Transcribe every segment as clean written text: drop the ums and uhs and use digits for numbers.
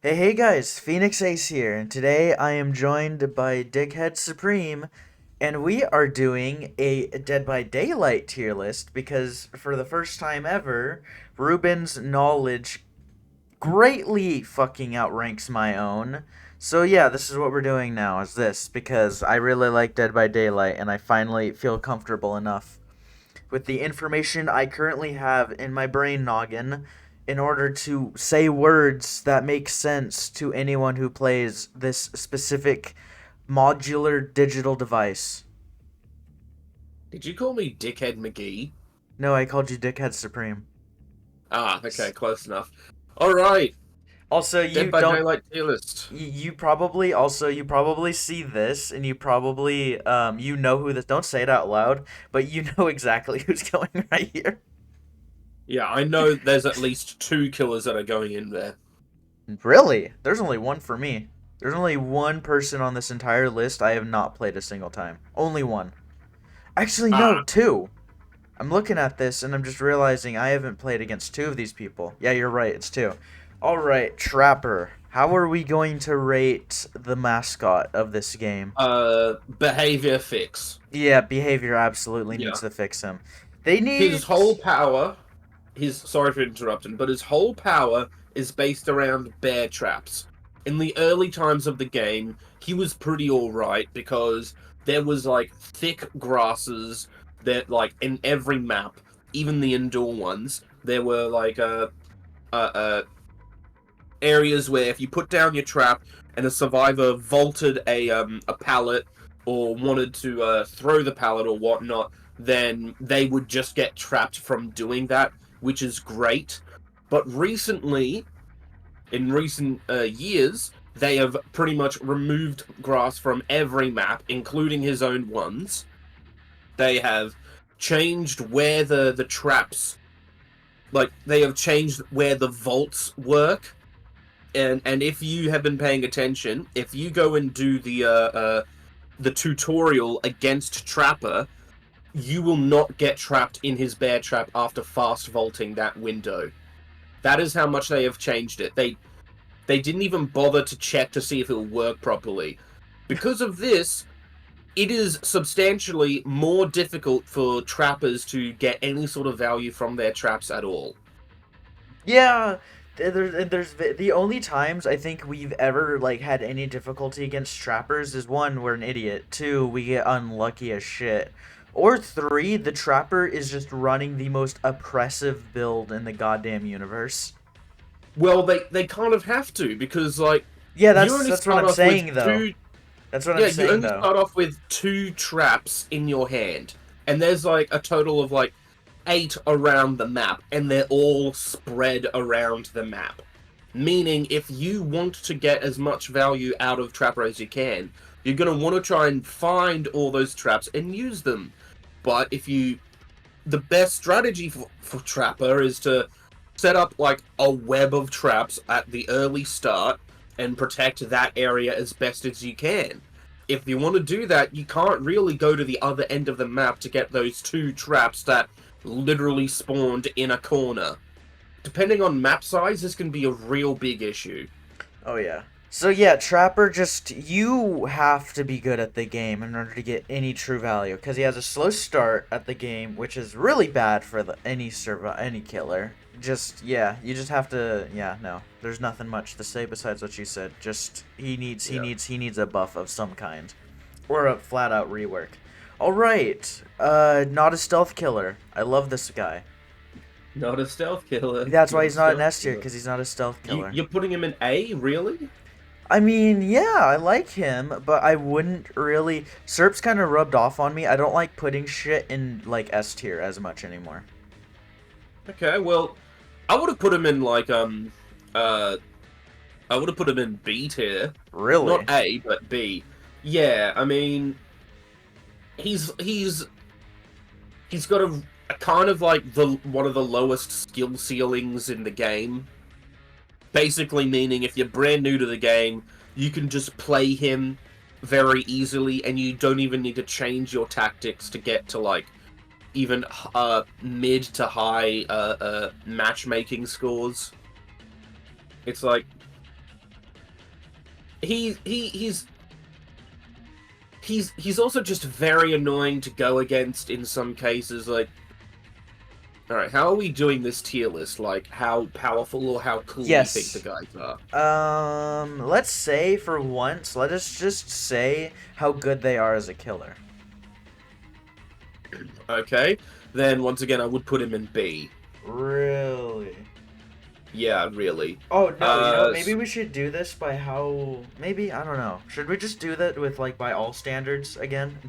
Hey guys, Phoenix Ace here, and today I am joined by Dickhead Supreme, and we are doing a Dead by Daylight tier list because for the first time ever, Ruben's knowledge greatly fucking outranks my own. So yeah, this is what we're doing now, is this, because I really like Dead by Daylight and I finally feel comfortable enough with the information I currently have in my brain noggin in order to say words that make sense to anyone who plays this specific modular digital device. Did you call me Dickhead McGee? No, I called you Dickhead Supreme. Ah, okay, close enough. Alright, Also, Dead you by don't. Daylight Tierlist. You probably also you probably see this and you probably you know who this. Don't say it out loud, but you know exactly who's going right here. Yeah, I know there's at least two killers that are going in there. Really? There's only one for me. There's only one person on this entire list I have not played a single time. Only one. Actually, no, Ah, two. I'm looking at this and I'm just realizing I haven't played against two of these people. Yeah, you're right, it's two. Alright, Trapper. How are we going to rate the mascot of this game? behavior fix. Yeah, behavior absolutely Yeah. needs to fix him. They His need. whole power, sorry for interrupting, but his whole power is based around bear traps. In the early times of the game, he was pretty alright because there was like thick grasses that like in every map, even the indoor ones, there were like uh, areas where if you put down your trap and a survivor vaulted a pallet or wanted to throw the pallet or whatnot, then they would just get trapped from doing that, which is great. But recently, in recent years, they have pretty much removed grass from every map, including his own ones. They have changed where the traps, like they have changed where the vaults work, and if you have been paying attention, if you go and do the tutorial against Trapper, you will not get trapped in his bear trap after fast vaulting that window. That is how much they have changed it. They didn't even bother to check to see if it will work properly. Because of this, it is substantially more difficult for trappers to get any sort of value from their traps at all. Yeah, there's the only times I think we've ever like had any difficulty against trappers is one, we're an idiot. Two, we get unlucky as shit. Or three, the trapper is just running the most oppressive build in the goddamn universe. Well, they kind of have to because like Yeah, you that's only that's what start I'm off with saying though. two. That's what I'm Yeah, you saying only though. start off with two traps in your hand, and there's like a total of like eight around the map, and they're all spread around the map. Meaning, if you want to get as much value out of Trapper as you can, you're going to want to try and find all those traps and use them. But the best strategy for Trapper is to set up like a web of traps at the early start and protect that area as best as you can. If you want to do that, you can't really go to the other end of the map to get those two traps that literally spawned in a corner. Depending on map size, this can be a real big issue. Oh yeah. So yeah, Trapper just you have to be good at the game in order to get any true value because he has a slow start at the game, which is really bad for any killer. Just yeah, you just have to yeah, no. There's nothing much to say besides what you said. Just Yeah. he needs a buff of some kind or a flat out rework. All right. Not a stealth killer. I love this guy. Not a stealth killer. That's why Not a he's not an stealth S tier killer. because he's not a stealth killer. You're putting him in A, really? I mean, yeah, I like him, but I wouldn't really. Serp's kind of rubbed off on me. I don't like putting shit in like S tier as much anymore. Okay, well, I would have put him in like uh I would have put him in B tier. Not Really? A, but B. Yeah, I mean he's he's got a kind of like the one of the lowest skill ceilings in the game. Basically meaning if you're brand new to the game, you can just play him very easily and you don't even need to change your tactics to get to like even mid to high matchmaking scores. It's like he's he's also just very annoying to go against in some cases. Like, all right, how are we doing this tier list? Like, how powerful or how cool do you think the Yes. guys are? Let's say for once, let us just say how good they are as a killer. Okay, then once again, I would put him in B. Really? Yeah, really. Oh no, you know what? Maybe S- we should do this by how. Maybe I don't know. Should we just do that with like by all standards again?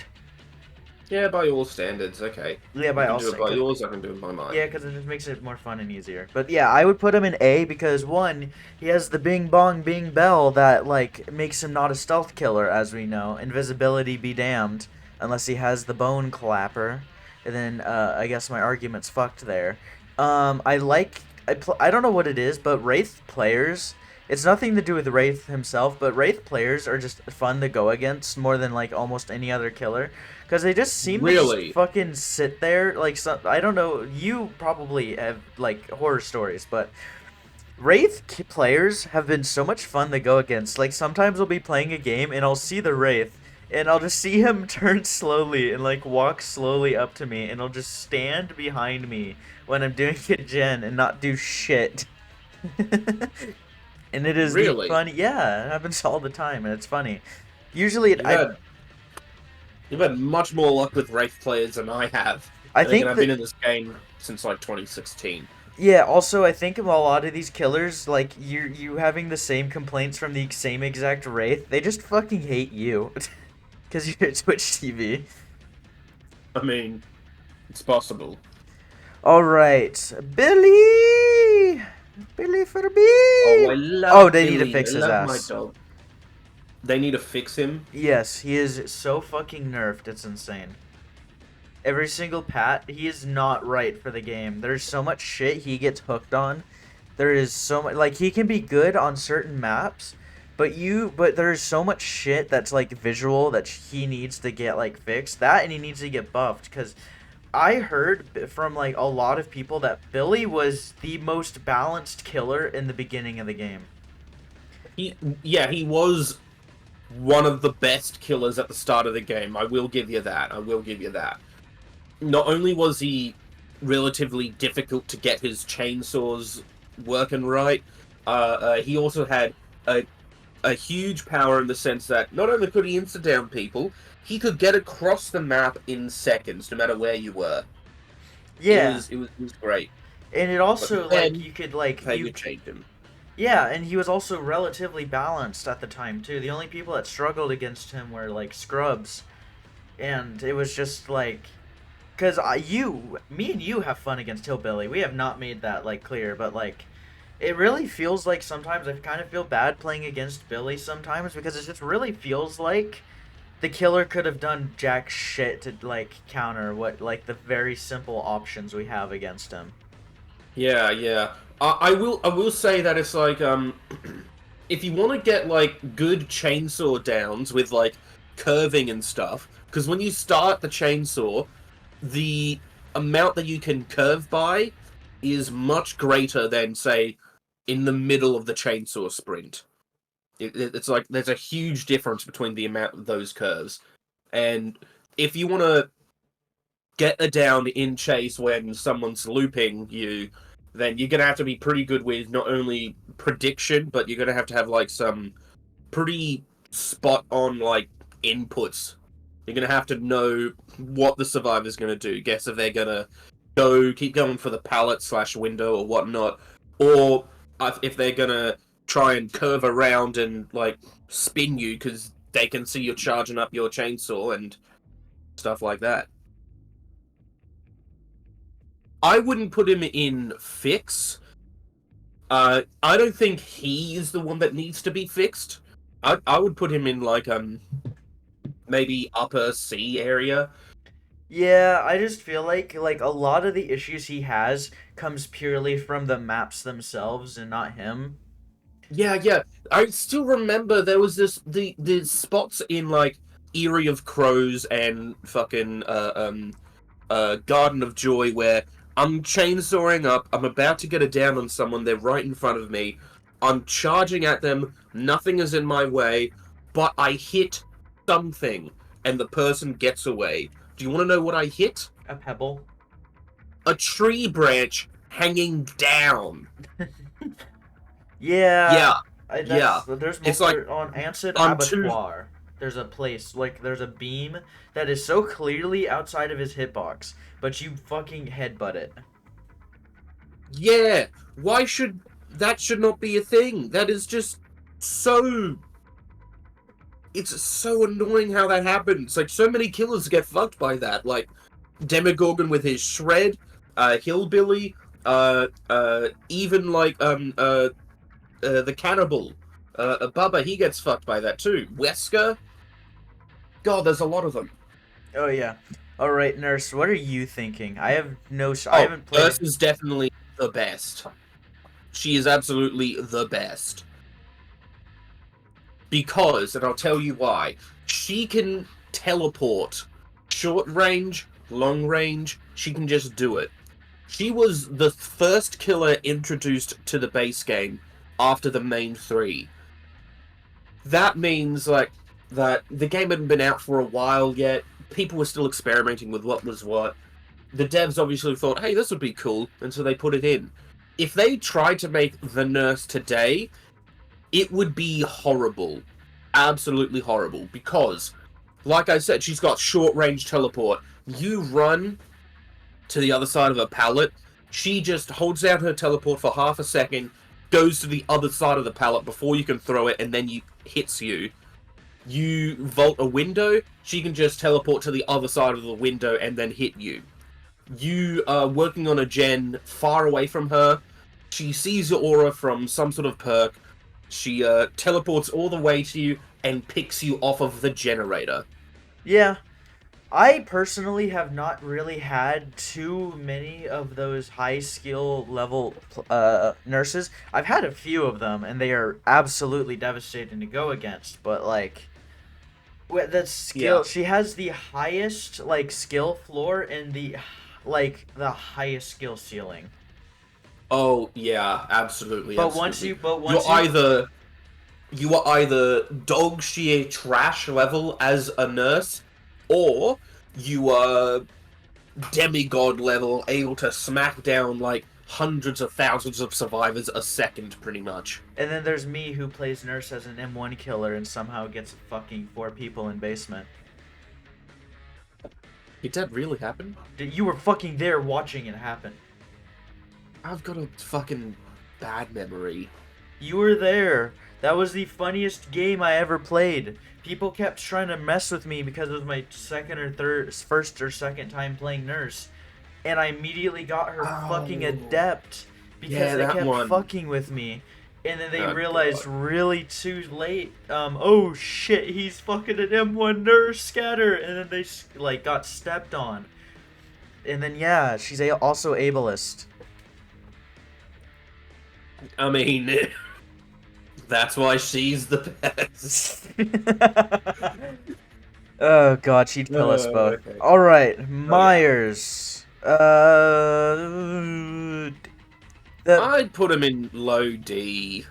yeah, by your standards, okay. Yeah, You by can all do it by standards. yours. I can do it by mine. Yeah, because it just makes it more fun and easier. But yeah, I would put him in A because one, he has the Bing Bong Bing Bell that like makes him not a stealth killer, as we know. Invisibility be damned, unless he has the Bone Clapper, and then I guess my argument's fucked there. I like I don't know what it is, but Wraith players. It's nothing to do with Wraith himself, but Wraith players are just fun to go against more than like almost any other killer. Because they just seem to just Really, fucking sit there. Like, I don't know. You probably have, like, horror stories, but Wraith players have been so much fun to go against. Like, sometimes I'll be playing a game and I'll see the Wraith, and I'll just see him turn slowly and, like, walk slowly up to me, and he'll just stand behind me when I'm doing a gen and not do shit. And it is the really. funny. Yeah, it happens all the time, and it's funny. Usually, You've had you've had much more luck with Wraith players than I have. I And again, think I've that. been in this game since like 2016. Yeah, also I think of a lot of these killers, like you having the same complaints from the same exact wraith, they just fucking hate you. Cause you're Twitch TV. I mean, it's possible. Alright. Billy! Billy for B! Oh, I Oh, love they need to Billy. I fix his love my ass. dog. They need to fix him. Yes, he is so fucking nerfed, it's insane. Every single pat, he is not right for the game. There's so much shit he gets hooked on. There is so much, like, he can be good on certain maps, but there's so much shit that's like visual that he needs to get like fixed. That and he needs to get buffed because I heard from like a lot of people that Billy was the most balanced killer in the beginning of the game. He was one of the best killers at the start of the game. I will give you that. I will give you that. Not only was he relatively difficult to get his chainsaws working right, he also had a huge power in the sense that not only could he insta-down people, he could get across the map in seconds, no matter where you were. Yeah, It was great. and it But also like then you could like Peggy changed him. yeah, and he was also relatively balanced at the time too. The only people that struggled against him were like scrubs, and it was just like, cause me and you have fun against Hillbilly. We have not made that like clear, but like, it really feels like sometimes I kind of feel bad playing against Billy sometimes because it just really feels like the killer could have done jack shit to like counter what like the very simple options we have against him. Yeah, yeah. I will say that it's like if you want to get like good chainsaw downs with like curving and stuff, because when you start the chainsaw, the amount that you can curve by is much greater than say in the middle of the chainsaw sprint. It's like there's a huge difference between the amount of those curves, and if you want to get a down in chase when someone's looping you, then you're gonna have to be pretty good with not only prediction, but you're gonna have to have like some pretty spot on like inputs. You're gonna have to know what the survivor's gonna do. Guess if they're gonna keep going for the pallet slash window or whatnot, or if they're gonna try and curve around and like spin you because they can see you're charging up your chainsaw and stuff like that. I wouldn't put him in fix. I don't think he is the one that needs to be fixed. I would put him in like maybe upper C area. Yeah, I just feel like a lot of the issues he has comes purely from the maps themselves and not him. Yeah, yeah. I still remember there was the spots in like Eerie of Crows and fucking Garden of Joy where I'm chainsawing up, I'm about to get a down on someone, they're right in front of me. I'm charging at them, nothing is in my way, but I hit something, and the person gets away. Do you want to know what I hit? A pebble. A tree branch hanging down. Yeah. Yeah, yeah. There's It's like multiple on Ansett I'm too. Abattoir. There's a place, like, there's a beam that is so clearly outside of his hitbox, but you fucking headbutt it. Yeah. Why should that should not be a thing? That is just so. It's so annoying how that happens. Like, so many killers get fucked by that. Like, Demogorgon with his shred, Hillbilly, even like the cannibal, Bubba, he gets fucked by that too. Wesker, God, there's a lot of them. Oh yeah. All right, Nurse. What are you thinking? I have no. I haven't played. Nurse is definitely the best. She is absolutely the best. Because, and I'll tell you why, she can teleport. Short range, long range, she can just do it. She was the first killer introduced to the base game after the main 3. That means, like, that the game hadn't been out for a while yet. People were still experimenting with what was what. The devs obviously thought, hey, this would be cool, and so they put it in. If they tried to make the Nurse today, it would be horrible. Absolutely horrible. Because, like I said, she's got short-range teleport. You run to the other side of a pallet, she just holds out her teleport for half a second, goes to the other side of the pallet before you can throw it, and then hits you. You vault a window, she can just teleport to the other side of the window and then hit you. You are working on a gen far away from her, she sees your aura from some sort of perk, she teleports all the way to you and picks you off of the generator. Yeah. I personally have not really had too many of those high skill level nurses. I've had a few of them, and they are absolutely devastating to go against. But like, that skill, Yeah. she has the highest like skill floor and the highest skill ceiling. Oh yeah, absolutely. But absolutely. once You are either dog sheer trash level as a nurse, or you are demigod level, able to smack down like hundreds of thousands of survivors a second, pretty much. And then there's me who plays nurse as an M1 killer and somehow gets fucking 4 people in basement. Did that really happen? You were fucking there watching it happen. I've got a fucking bad memory. You were there. That was the funniest game I ever played. People kept trying to mess with me because it was my first or second time playing nurse. And I immediately got her fucking adept because they kept fucking with me. And then they realized really too late, oh shit, he's fucking an M1 nurse scatter. And then they like got stepped on. And then yeah, she's also ableist. I mean, that's why she's the best. Oh god, she'd kill us both. Okay. Alright, Myers. I'd put him in low D.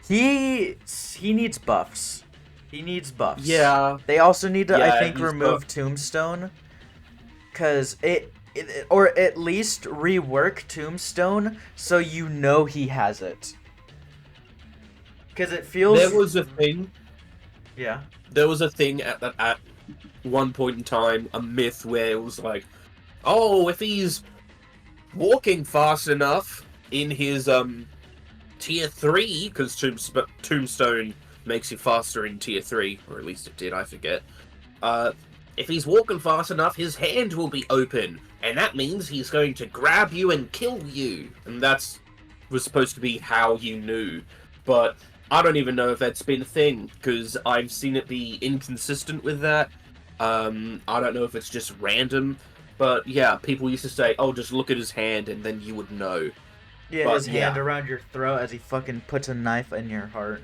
He needs buffs. He needs buffs. Yeah. They also need to, Yeah, I think, remove Tombstone. Cause or at least rework Tombstone so you know he has it. Cause it feels. There was a thing. Yeah. There was a thing at one point in time, a myth where it was like, oh, if he's walking fast enough in his tier 3, because Tombstone makes you faster in tier 3, or at least it did, I forget. If he's walking fast enough, his hand will be open, and that means he's going to grab you and kill you. And was supposed to be how you knew. But I don't even know if that's been a thing, because I've seen it be inconsistent with that. I don't know if it's just random. But yeah, people used to say, oh, just look at his hand and then you would know. Yeah, but, his hand around your throat as he fucking puts a knife in your heart.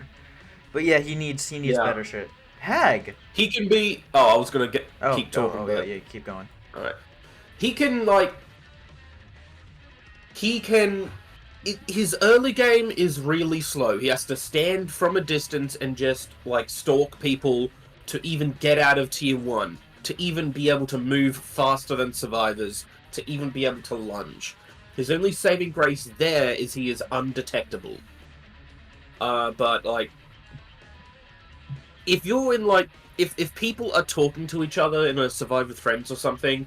But yeah, he needs better shit. Hag! He can be... Oh, I was going to keep talking about yeah, keep going. Alright. He can, like... He can his early game is really slow. He has to stand from a distance and just like stalk people to even get out of tier 1, to even be able to move faster than survivors, to even be able to lunge. His only saving grace there is he is undetectable. But like, if you're in like, if people are talking to each other in a Survive with Friends or something,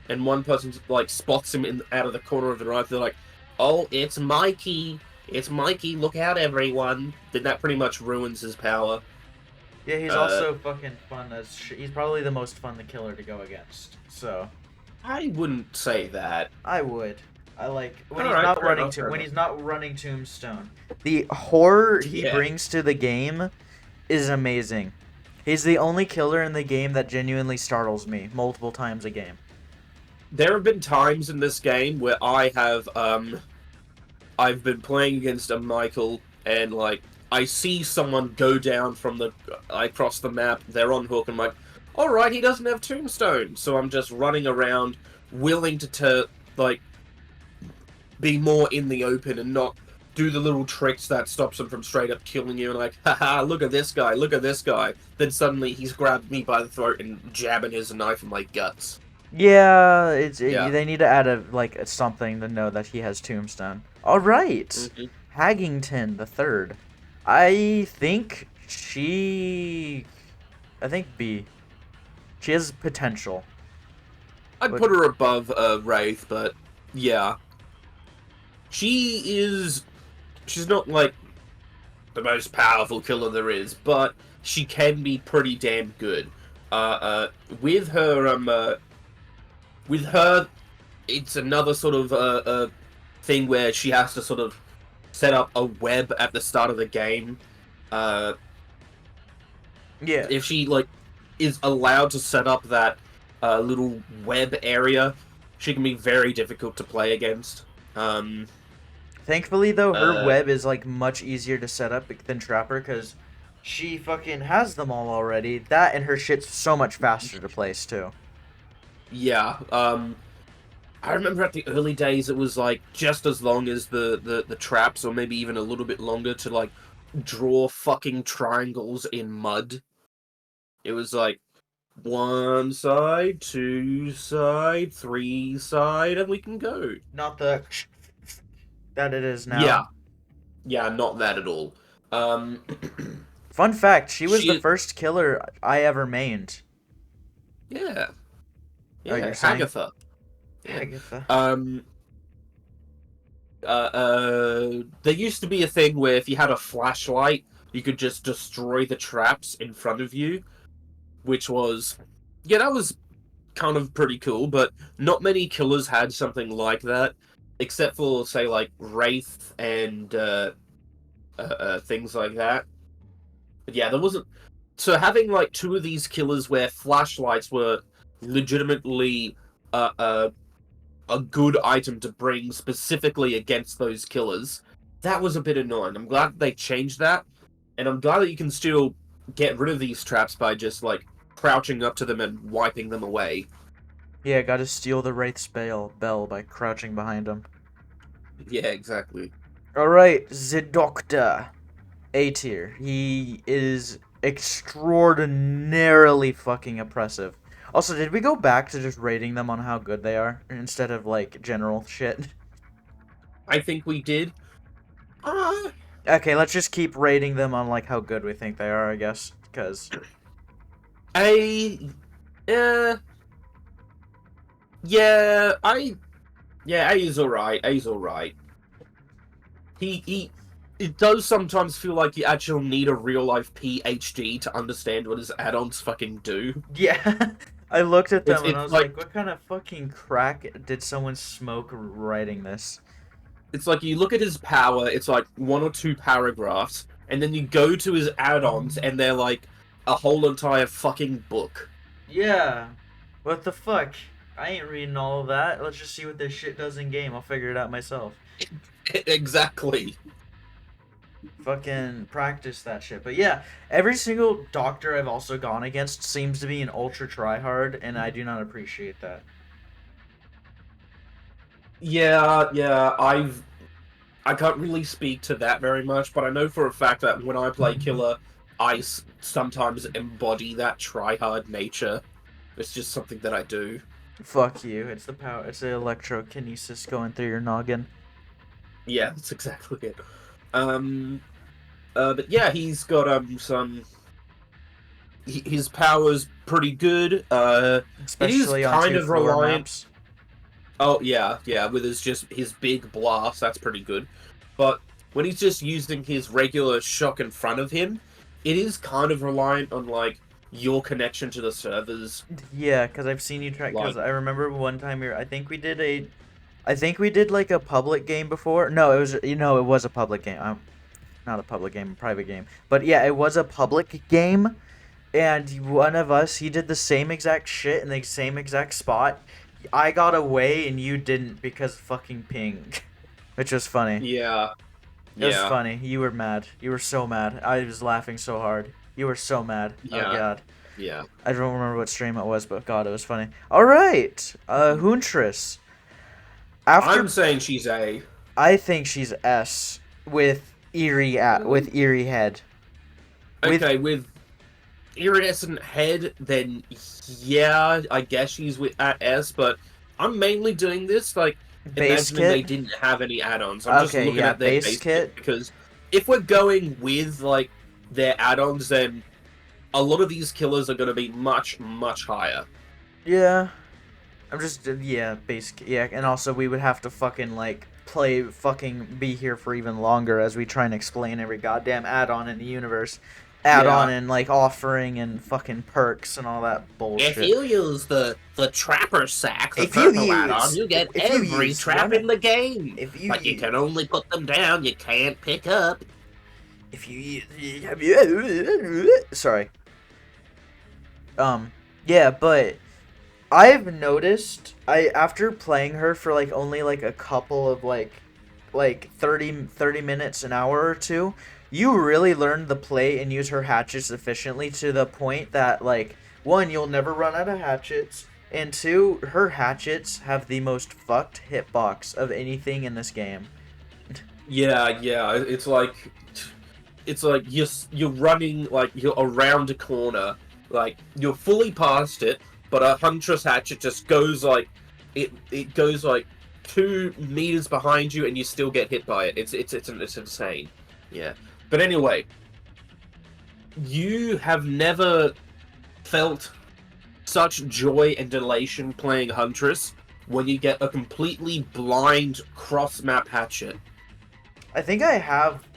and one person like spots him out of the corner of their eye, they're like, "Oh, it's Mikey! It's Mikey! Look out, everyone!" Then that pretty much ruins his power. Yeah, he's also fucking fun as he's probably the most fun the killer to go against. So I wouldn't say that. I would. I like when he's not running Tombstone. The horror he brings to the game is amazing. He's the only killer in the game that genuinely startles me multiple times a game. There have been times in this game where I've been playing against a Michael, and like I see someone go down from across the map. They're on hook, and I'm like, all right, he doesn't have Tombstone, so I'm just running around, willing to like be more in the open and not do the little tricks that stops him from straight up killing you. And like, haha, look at this guy, look at this guy. Then suddenly he's grabbed me by the throat and jabbing his knife in my guts. Yeah, they need to add something to know that he has Tombstone. All right, Hagington the third. I think B. She has potential. I'd put her above Wraith, but yeah. She's not like the most powerful killer there is, but she can be pretty damn good. With her, it's another sort of thing where she has to sort of set up a web at the start of the game. Yeah. If she like is allowed to set up that little web area, she can be very difficult to play against. Thankfully, though, her web is like much easier to set up than Trapper because she fucking has them all already. That and her shit's so much faster to place too. Yeah. I remember at the early days it was like just as long as the traps, or maybe even a little bit longer to like draw fucking triangles in mud. It was like 1 side, 2 side, 3 side, and we can go. Not the that it is now. Yeah. Yeah, not that at all. Fun fact, she was the first killer I ever mained. Yeah. Oh, Yeah, Agatha. Agatha. There used to be a thing where if you had a flashlight, you could just destroy the traps in front of you, which was, yeah, that was kind of pretty cool, but not many killers had something like that, except for, say, like, Wraith and things like that. But yeah, there wasn't... So having, like, 2 of these killers where flashlights were legitimately a good item to bring specifically against those killers, that was a bit annoying. I'm glad that they changed that, and I'm glad that you can still get rid of these traps by just, like, crouching up to them and wiping them away. Yeah, gotta steal the Wraith's bell by crouching behind him. Yeah, exactly. Alright, the Doctor. A tier. He is extraordinarily fucking oppressive. Also, did we go back to just rating them on how good they are instead of, like, general shit? I think we did. Okay, let's just keep rating them on, like, how good we think they are, I guess, because... A is alright. A's alright. It does sometimes feel like you actually need a real-life PhD to understand what his add-ons fucking do. Yeah, I looked at them and I was like, what kind of fucking crack did someone smoke writing this? It's like, you look at his power, it's like 1 or 2 paragraphs, and then you go to his add-ons, and they're like a whole entire fucking book. Yeah, what the fuck? I ain't reading all of that. Let's just see what this shit does in game. I'll figure it out myself. Exactly. Fucking practice that shit. But yeah, every single doctor I've also gone against seems to be an ultra tryhard, and I do not appreciate that. Yeah, I can't really speak to that very much, but I know for a fact that when I play Killer, sometimes embody that try-hard nature. It's just something that I do. Fuck you. It's the power. It's the electrokinesis going through your noggin. Yeah, that's exactly it. But yeah, he's got his power's pretty good. It is Especially on kind of floor reliant. maps. Oh yeah, with his big blast, that's pretty good. But when he's just using his regular shock in front of him, it is kind of reliant on like your connection to the servers. Yeah, because I've seen you try. Because Like, I remember one time I think we did like a public game before. No, it was it was a public game. Not a public game, a private game. But yeah, it was a public game, and one of us he did the same exact shit in the same exact spot. I got away and you didn't because fucking ping, which was funny. yeah, It was yeah, funny. You were mad. You were so mad. I was laughing so hard. You were so mad. Oh yeah, god. yeah. I don't remember what stream it was, but god, it was funny. All right. Huntress. After I'm saying she's A. I think she's S with eerie head. Okay, with iridescent head, then yeah, I guess she's at S. But I'm mainly doing this like Base imagining they kit. didn't have any add-ons. I'm just Okay, looking yeah, at their base base kit. because if we're going with like their add-ons, then a lot of these killers are going to be much higher. Yeah. I'm just yeah, and also we would have to fucking like be here for even longer as we try and explain every goddamn add-on in the universe. Add-on Yeah. and like offering and fucking perks and all that bullshit. If you use the trapper sack, the If you purple add-on, use- you get if you every use trap one- in the game. if you But you use- can only put them down. You can't pick up. If you sorry. Yeah, but I've noticed after playing her for like only like a couple of like 30 minutes, an hour or two, you really learn the play and use her hatchets efficiently to the point that like one, you'll never run out of hatchets, and two, her hatchets have the most fucked hitbox of anything in this game. Yeah. It's like you're running like you're around a corner, like you're fully past it, but a Huntress hatchet just goes like it goes like 2 meters behind you, and you still get hit by it. It's insane. Yeah. But anyway, you have never felt such joy and elation playing Huntress when you get a completely blind cross-map hatchet. I think I have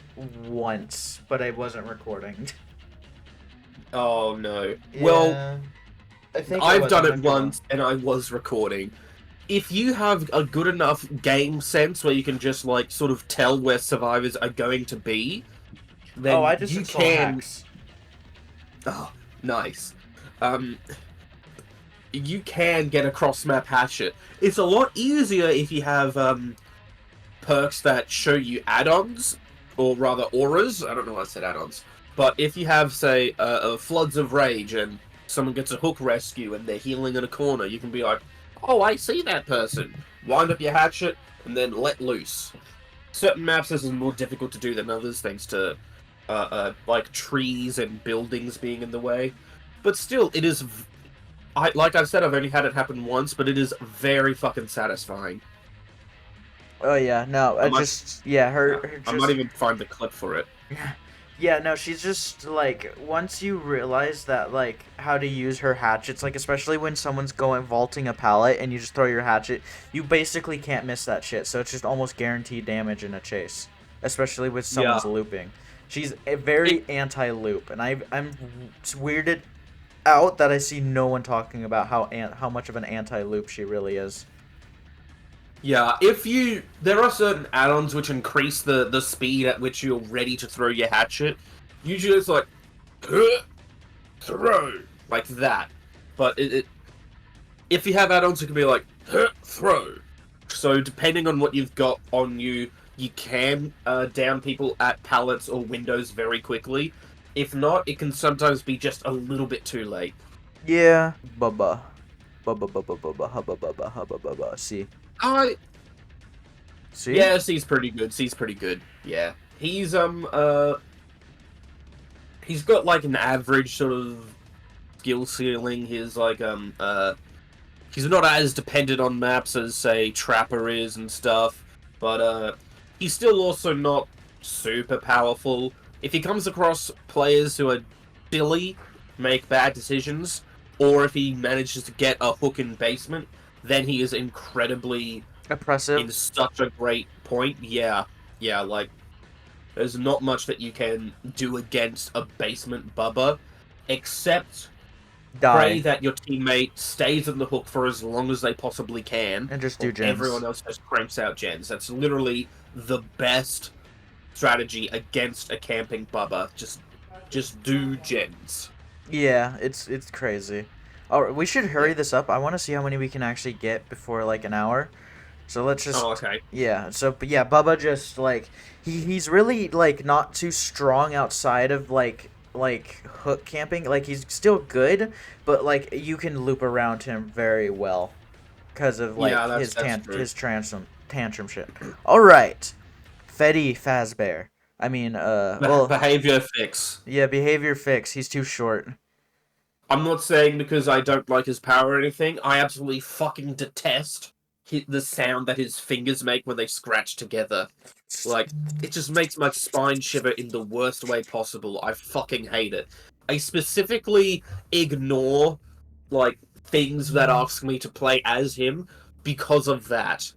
once, but I wasn't recording. Oh no. Yeah, Well, I think I've done it once and I was recording. If you have a good enough game sense where you can just like sort of tell where survivors are going to be, then Oh, I just you installed can. hacks. Oh, nice. You can get a cross-map hatchet. It's a lot easier if you have perks that show you add-ons, or rather auras. I don't know why I said add-ons. But if you have, say, Floods of Rage and someone gets a hook rescue and they're healing in a corner, you can be like, oh, I see that person. Wind up your hatchet and then let loose. Certain maps this is more difficult to do than others, thanks to like trees and buildings being in the way. But still, it is... like I said, I've only had it happen once, but it is very fucking satisfying. Oh yeah, no, I might even find the clip for it. Yeah, no, she's just like once you realize that like how to use her hatchets, like especially when someone's going vaulting a pallet and you just throw your hatchet, you basically can't miss that shit. So it's just almost guaranteed damage in a chase, especially with someone's looping. She's a very anti-loop, and I'm weirded out that I see no one talking about how much of an anti-loop she really is. Yeah, there are certain add-ons which increase the speed at which you're ready to throw your hatchet. Usually it's like, throw, like that. But if you have add-ons, it can be like, throw. So depending on what you've got on you, you can down people at pallets or windows very quickly. If not, it can sometimes be just a little bit too late. Yeah, Bubba. Bubba, Bubba, Bubba, Hubba, Bubba, Hubba, Bubba, see. See? Yeah, C's pretty good. C's pretty good. Yeah. He's got like an average sort of skill ceiling. He's not as dependent on maps as say Trapper is and stuff, but he's still also not super powerful. If he comes across players who are silly, make bad decisions, or if he manages to get a hook in basement, then he is incredibly Oppressive. in such a great point. Yeah, like there's not much that you can do against a basement Bubba, except pray Die. that your teammate stays in the hook for as long as they possibly can, And just do or gens. everyone else just cranks out gens. That's literally the best strategy against a camping Bubba. Just do gens. Yeah, it's crazy. Alright, we should hurry this up. I want to see how many we can actually get before like an hour. So let's just Oh, okay. yeah. So but yeah, Bubba just like he's really like not too strong outside of like hook camping. Like he's still good, but like you can loop around him very well because of like Yeah, his that's true. his tantrum shit. All right, Fazbear. I mean, well, Behavior fix. yeah, behavior fix. He's too short. I'm not saying because I don't like his power or anything. I absolutely fucking detest the sound that his fingers make when they scratch together. Like, it just makes my spine shiver in the worst way possible. I fucking hate it. I specifically ignore, like, things that ask me to play as him because of that.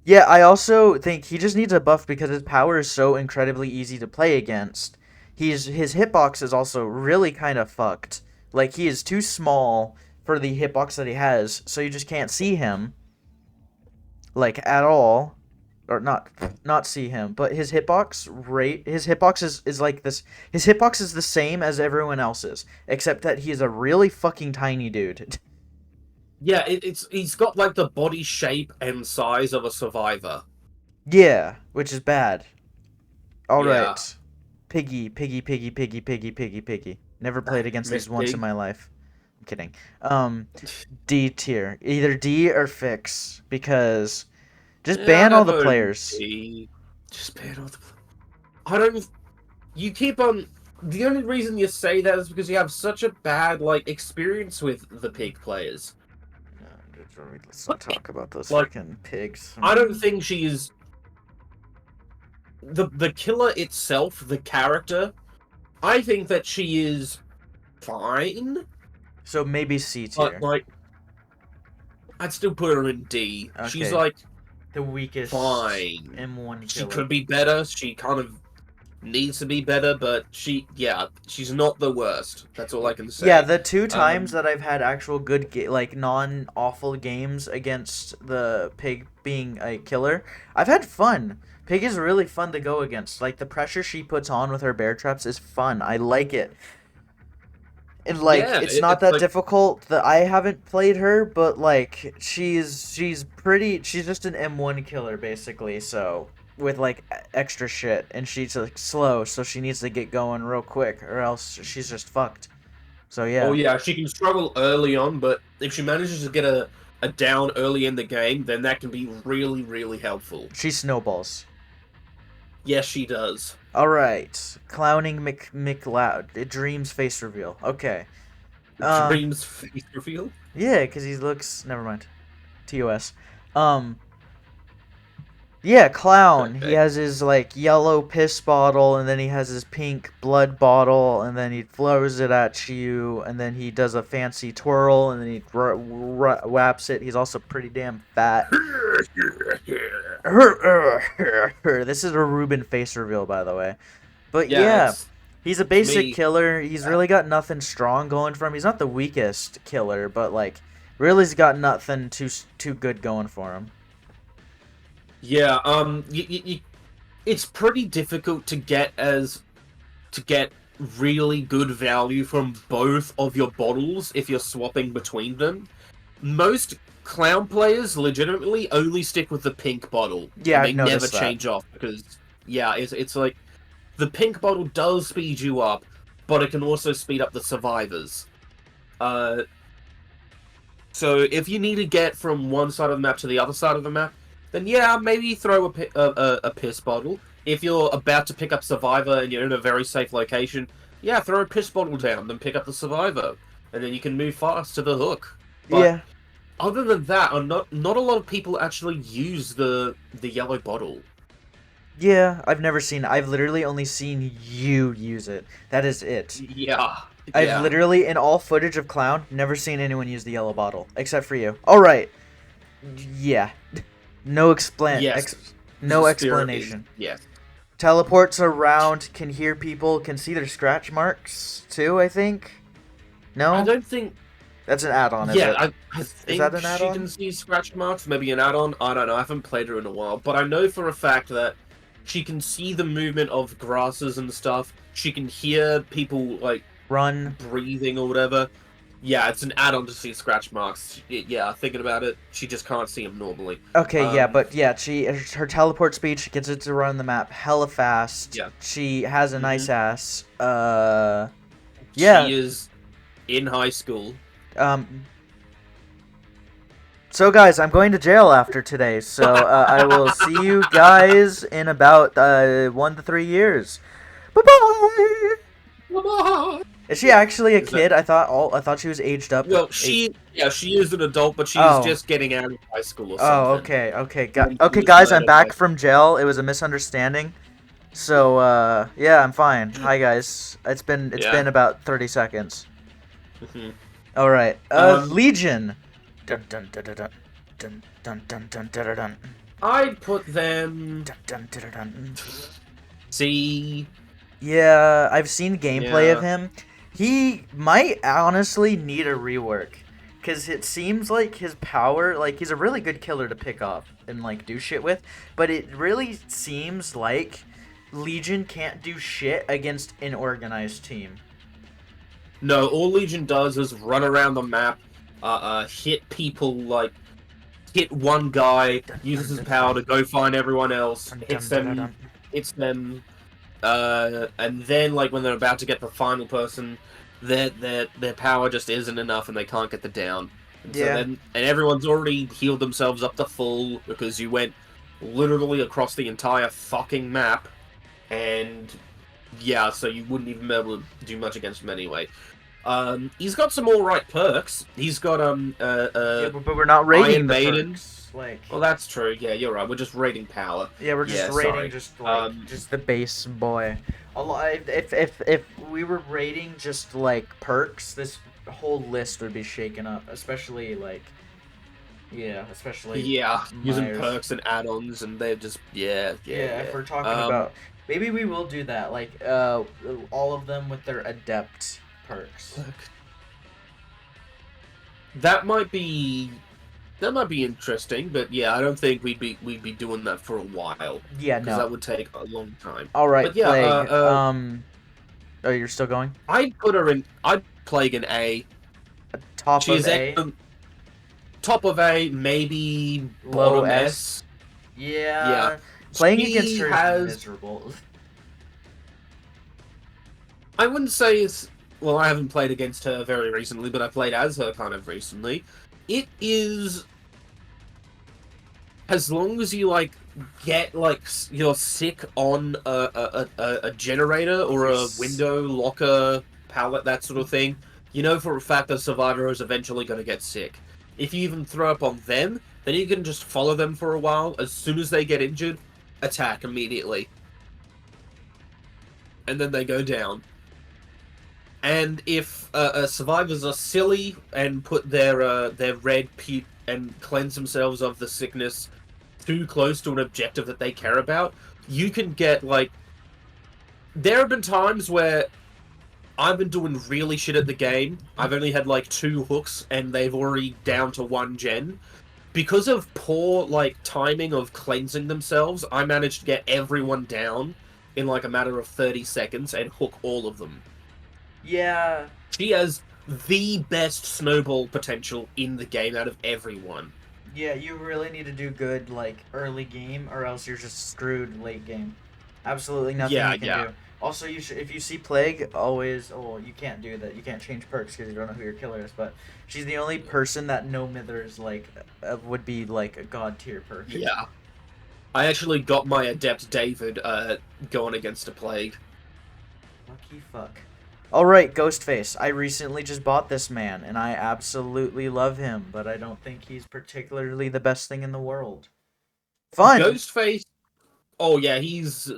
Yeah, I also think he just needs a buff because his power is so incredibly easy to play against. His hitbox is also really kind of fucked. Like he is too small for the hitbox that he has, so you just can't see him like at all, or not see him. But his hitbox is like this. His hitbox is the same as everyone else's, except that he is a really fucking tiny dude. Yeah, he's got, like, the body shape and size of a survivor. Yeah, which is bad. All Yeah. right. Piggy, Piggy, Piggy, Piggy, Piggy, Piggy, Piggy. Never played against Miss these once Pig. in my life. I'm kidding. D tier. Either D or fix because just Yeah, ban I'd all have the a players. D. Just ban all the... I don't... You keep on... The only reason you say that is because you have such a bad, like, experience with the pig players. Let's not talk about those Like, fucking pigs. I don't think she is... The killer itself, the character, I think that she is fine. So maybe C But, tier. like, I'd still put her in D. Okay. She's, like, The weakest fine. M1 She killer. could be better. She kind of needs to be better, but she's not the worst. That's all I can say. Yeah, the two times that I've had actual good like non-awful games against the pig being a killer, I've had fun. Pig is really fun to go against. Like the pressure she puts on with her bear traps is fun. I like it. And like Yeah, it's not it's that like, difficult. That I haven't played her, but like she's just an M1 killer basically. So with like extra shit, and she's like slow, so she needs to get going real quick, or else she's just fucked. So yeah. oh yeah, she can struggle early on, but if she manages to get a down early in the game, then that can be really, really helpful. She snowballs. Yes, she does. All right, clowning McLeod. Dreams face reveal. Okay. Dreams face reveal. Yeah, because he looks. Never mind. TOS. Yeah, clown. Okay. He has his like yellow piss bottle, and then he has his pink blood bottle, and then he throws it at you, and then he does a fancy twirl, and then he whaps it. He's also pretty damn fat. This is a Ruben face reveal, by the way. But yeah, he's a basic killer. He's really got nothing strong going for him. He's not the weakest killer, but like, really's got nothing too good going for him. Yeah, it's pretty difficult to get really good value from both of your bottles if you're swapping between them. Most clown players legitimately only stick with the pink bottle. Yeah, and they never change off because it's like the pink bottle does speed you up, but it can also speed up the survivors. So if you need to get from one side of the map to the other side of the map, then yeah, maybe throw a piss bottle. If you're about to pick up Survivor and you're in a very safe location, yeah, throw a piss bottle down, then pick up the Survivor, and then you can move fast to the hook. But Yeah. other than that, not a lot of people actually use the yellow bottle. Yeah, I've literally only seen you use it. That is it. Yeah, I've yeah. literally, in all footage of Clown, never seen anyone use the yellow bottle. Except for you. Alright. Yeah. No Yes, no the spirit is explanation. yes. Teleports around, can hear people, can see their scratch marks, too, I think? No? I don't think. That's an add-on, is Yeah, it? I Is think that an she can add-on? see scratch marks. Maybe an add-on. I don't know. I haven't played her in a while, but I know for a fact that she can see the movement of grasses and stuff. She can hear people like Run. breathing or whatever. Yeah, it's an add-on to see scratch marks. Yeah, thinking about it, she just can't see them normally. Okay, yeah, but yeah, her teleport speed, she gets it to run the map hella fast. Yeah. She has a nice Mhm. ass. Yeah. She is in high school. Um. So guys, I'm going to jail after today, so I will see you guys in about 1 to 3 years. Bye bye. Is she actually a Is kid? I thought she was aged up. Well, she is an adult, but she's Oh. just getting out of high school or Oh, something. okay, okay, And okay, years guys, I'm later, back like, from jail. It was a misunderstanding. So, yeah, I'm fine. Hi, guys. It's been Yeah. about 30 seconds. Mhm. All right. Um, Legion. Dun dun dun dun dun dun dun dun dun dun I'd put them dun dun dun. C. Yeah, I've seen gameplay of Yeah. him. He might honestly need a rework. Because it seems like his power, like, he's a really good killer to pick off and, like, do shit with. But it really seems like Legion can't do shit against an organized team. No, all Legion does is run around the map, hit people, like, hit one guy, uses his power to go find everyone else, hits them, and then, like, when they're about to get the final person, their power just isn't enough and they can't get the down. And so Yeah. then, and everyone's already healed themselves up to full because you went literally across the entire fucking map, and yeah, so you wouldn't even be able to do much against him anyway. He's got some alright perks. He's got Yeah, but we're not rating Iron the Maiden. perks. Like, Well, that's true. Yeah, you're right. We're just rating power. yeah, we're just Yeah, rating sorry. just like just the base boy. If we were rating just like perks, this whole list would be shaken up. Especially like, yeah, especially Yeah, using Myers. perks and add-ons, and they're just yeah. If we're talking about, maybe we will do that. Like, all of them with their adept perks. That might be interesting, but yeah, I don't think we'd be doing that for a while. Yeah, Because no. that would take a long time. All right, But yeah, Plague. Oh, you're still going? I'd put her in. I'd Plague an A. Top She's of A. excellent. Top of A, maybe Low bottom S. S. Yeah. Playing She against her has- is miserable. I wouldn't say it's. Well, I haven't played against her very recently, but I played as her kind of recently. It is. As long as you, like, get, like, you're sick on a generator or a window, locker, pallet, that sort of thing, you know for a fact that Survivor is eventually going to get sick. If you even throw up on them, then you can just follow them for a while. As soon as they get injured, attack immediately. And then they go down. And if survivors are silly and put their red puke and cleanse themselves of the sickness too close to an objective that they care about, you can get, like... There have been times where I've been doing really shit at the game. I've only had, like, 2 hooks, and they've already down to 1 gen. Because of poor, like, timing of cleansing themselves, I managed to get everyone down in, like, a matter of 30 seconds and hook all of them. Yeah. She has the best snowball potential in the game out of everyone. Yeah, you really need to do good, like, early game, or else you're just screwed late game. Absolutely nothing you can do. Also, if you see Plague, always... Oh, you can't do that. You can't change perks because you don't know who your killer is, but she's the only person that no mithers, like, would be, like, a god tier perk. Yeah. I actually got my Adept David going against a plague. Lucky fuck. Alright, Ghostface. I recently just bought this man, and I absolutely love him, but I don't think he's particularly the best thing in the world. Fun! Ghostface. Oh yeah, he's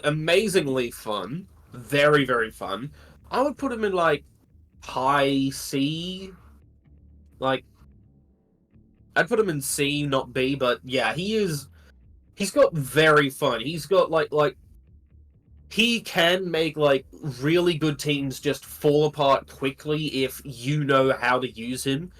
amazingly fun. Very, very fun. I would put him in like high C. Like I'd put him in C, not B. But yeah, he is. He's got very fun. He's got like he can make like really good teams just fall apart quickly if you know how to use him.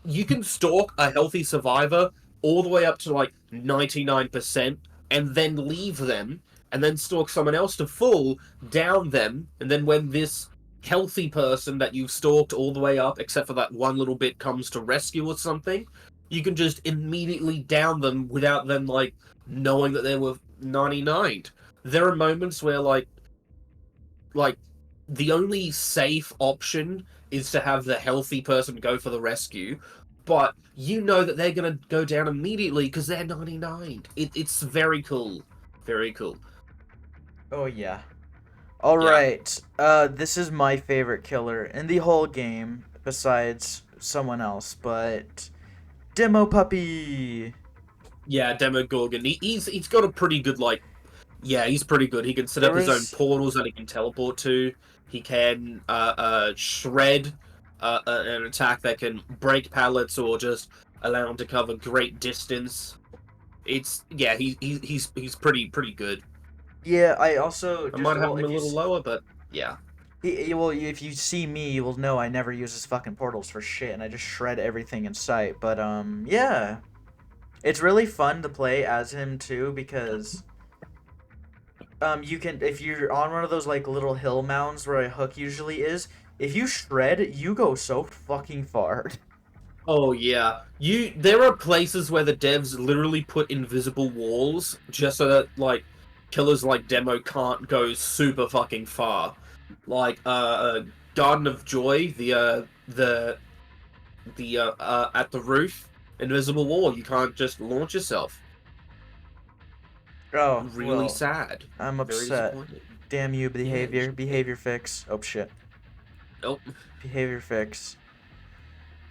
You can stalk a healthy survivor all the way up to like 99% and then leave them and then stalk someone else to full, down them, and then when this healthy person that you've stalked all the way up, except for that one little bit, comes to rescue or something, you can just immediately down them without them like knowing that they were 99. There are moments where like the only safe option is to have the healthy person go for the rescue, but you know that they're going to go down immediately because they're 99. It's very cool. Very cool. Oh, yeah. Yeah. Alright, this is my favorite killer in the whole game, besides someone else, but... Demo Puppy! Yeah, Demogorgon. He's got a pretty good, like... Yeah, he's pretty good. He can set up his own portals that he can teleport to. He can shred an attack that can break pallets or just allow him to cover great distance. Yeah, he's pretty good. Yeah, I also I just, might have well, him a if you... little lower, but yeah. Well, if you see me, you will know I never use his fucking portals for shit, and I just shred everything in sight. But, yeah. It's really fun to play as him, too, because... you can, if you're on one of those, like, little hill mounds where a hook usually is, if you shred, you go so fucking far. Oh yeah, there are places where the devs literally put invisible walls just so that like killers like Demo can't go super fucking far. Like Garden of Joy, the at the roof, invisible wall. You can't just launch yourself. Oh, Really well, sad. I'm Very upset. disappointing. Damn you, Yeah, you behavior. should be. Behavior fix. Oh, shit. Nope. Behavior fix.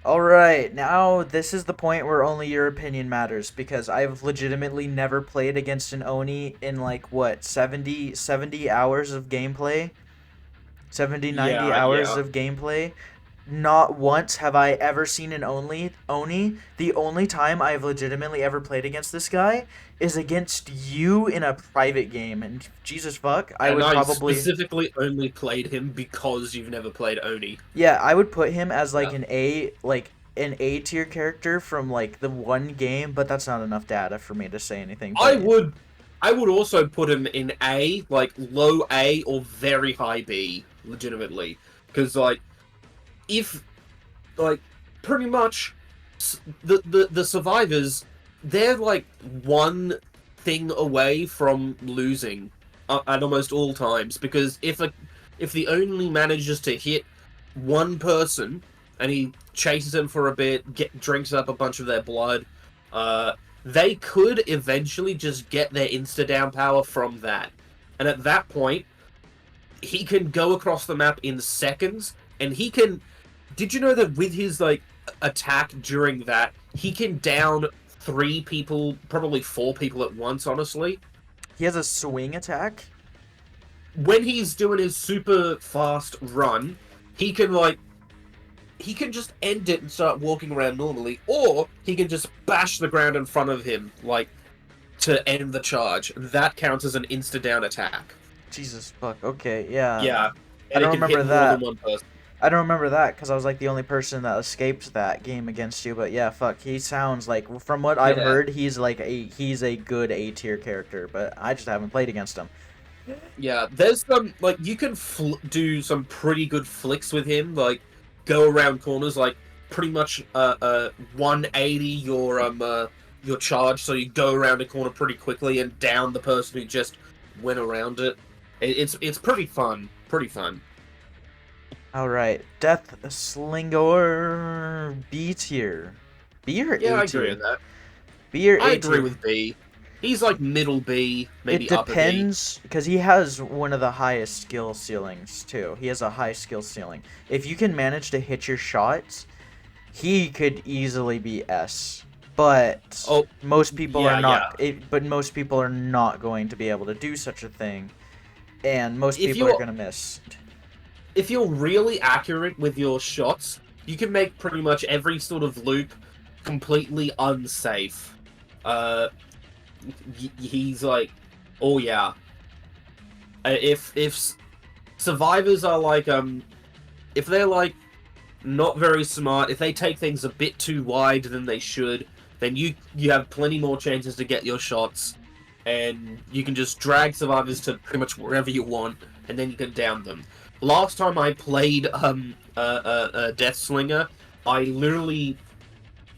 Alright, now this is the point where only your opinion matters, because I've legitimately never played against an Oni in, like, what, 70 hours of gameplay? 70, 90 hours Yeah. of gameplay? Not once have I ever seen an Oni. The only time I've legitimately ever played against this guy is against you in a private game, and Jesus fuck, I And would I probably... specifically only played him because you've never played Oni. Yeah, I would put him as like Yeah. an A tier character from like the one game, but that's not enough data for me to say anything. I But would I would also put him in A, like low A or very high B, legitimately. Because like if like pretty much the survivors, they're like one thing away from losing at almost all times, because if the only manages to hit one person and he chases them for a bit, drinks up a bunch of their blood, uh they could eventually just get their insta down power from that, and at that point he can go across the map in seconds, and he can... Did you know that with his like attack during that, he can down 3 people, probably 4 people at once, honestly? he has a swing attack. When he's doing his super fast run, he can like he can just end it and start walking around normally, or he can just bash the ground in front of him, like, to end the charge. That counts as an insta-down attack. Jesus fuck. Okay, yeah. Yeah, I and it don't can remember hit more than that. one person. I don't remember that because I was like the only person that escaped that game against you. But yeah, fuck. He sounds like, from what I've Yeah, heard, he's a good A tier character. But I just haven't played against him. yeah. There's some, like, you can do some pretty good flicks with him, like, go around corners, like, pretty much 180 your charge, so you go around a corner pretty quickly and down the person who just went around it. It's pretty fun. Pretty fun. All right, Death Slinger B tier. B or Yeah, A I agree tier? with that. B or I A agree tier? with B. He's like middle B, It maybe upper B. depends, because he has one of the highest skill ceilings too. He has a high skill ceiling. If you can manage to hit your shots, he could easily be S. But Oh, most people are yeah, yeah. not. But most people are not going to be able to do such a thing, and most If people are you're gonna miss. if you're really accurate with your shots, you can make pretty much every sort of loop completely unsafe. Uh, he's like, oh yeah. If survivors are like if they're like not very smart, if they take things a bit too wide than they should, then you have plenty more chances to get your shots, and you can just drag survivors to pretty much wherever you want, and then you can down them. Last time I played Death Slinger, I literally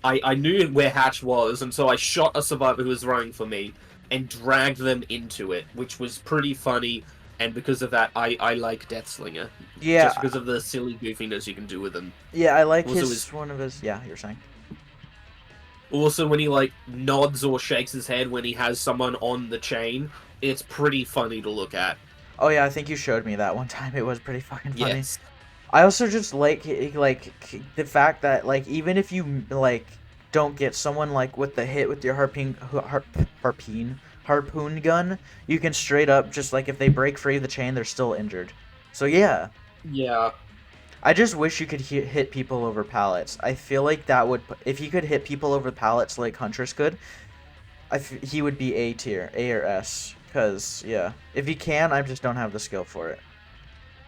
I knew where Hatch was, and so I shot a survivor who was running for me and dragged them into it, which was pretty funny. And because of that, I like Death Slinger, just Yeah, because of the silly goofiness you can do with him. yeah, I like Also, his one of his. Yeah, you're saying. also when he like nods or shakes his head when he has someone on the chain, it's pretty funny to look at. Oh yeah, I think you showed me that one time. It was pretty fucking funny. Yes. I also just like the fact that like even if you like don't get someone like with the hit with your harpoon gun, you can straight up just like if they break free of the chain, they're still injured. So yeah, Yeah. I just wish you could hit people over pallets. I feel like that would if he could hit people over pallets like Huntress could, he would be A tier, A or S. Cause yeah, if he can, I just don't have the skill for it.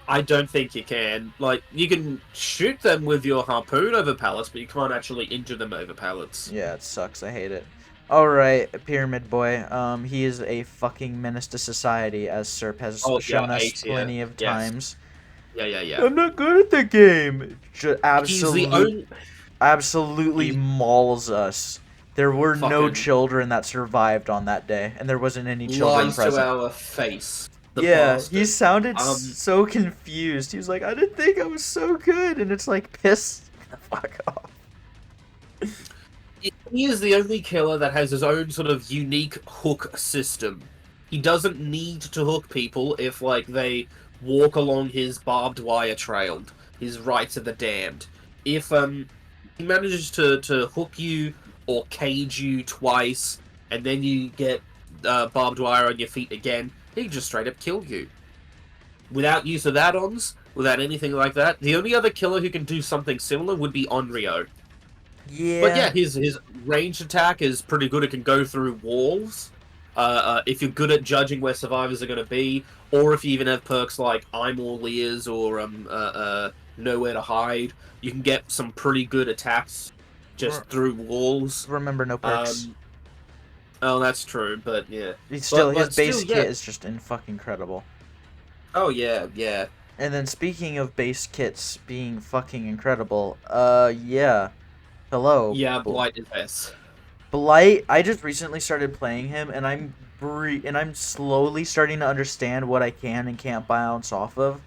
I don't think you can. Like, you can shoot them with your harpoon over pallets, but you can't actually injure them over pallets. Yeah, it sucks. I hate it. Alright, Pyramid Boy. He is a fucking menace to society, as Serp has Oh, shown yeah, us A tier. plenty of Yes. times. Yeah. I'm not good at the game. He's the only... Absolutely He's mauls us. There were no fucking children that survived on that day, and there wasn't any children lies to present. our face. The Yeah, bastard. he sounded Um, so confused. He was like, I didn't think I was so good. And it's like, piss the fuck off. He is the only killer that has his own sort of unique hook system. He doesn't need to hook people if, like, they walk along his barbed wire trail, his rights of the damned. If he manages to hook you or cage you twice, and then you get barbed wire on your feet again, he can just straight up kill you. Without use of add-ons, without anything like that. The only other killer who can do something similar would be Onryo. Yeah. But yeah, his ranged attack is pretty good. It can go through walls. If you're good at judging where survivors are going to be, or if you even have perks like I'm all ears or nowhere to hide, you can get some pretty good attacks just through walls. Remember, no perks. Oh, that's true, but yeah. His But base still, kit yeah. is just fucking incredible. Oh, yeah. And then speaking of base kits being fucking incredible, yeah. Hello. Yeah, Blight is S. Blight, I just recently started playing him, and I'm slowly starting to understand what I can and can't bounce off of,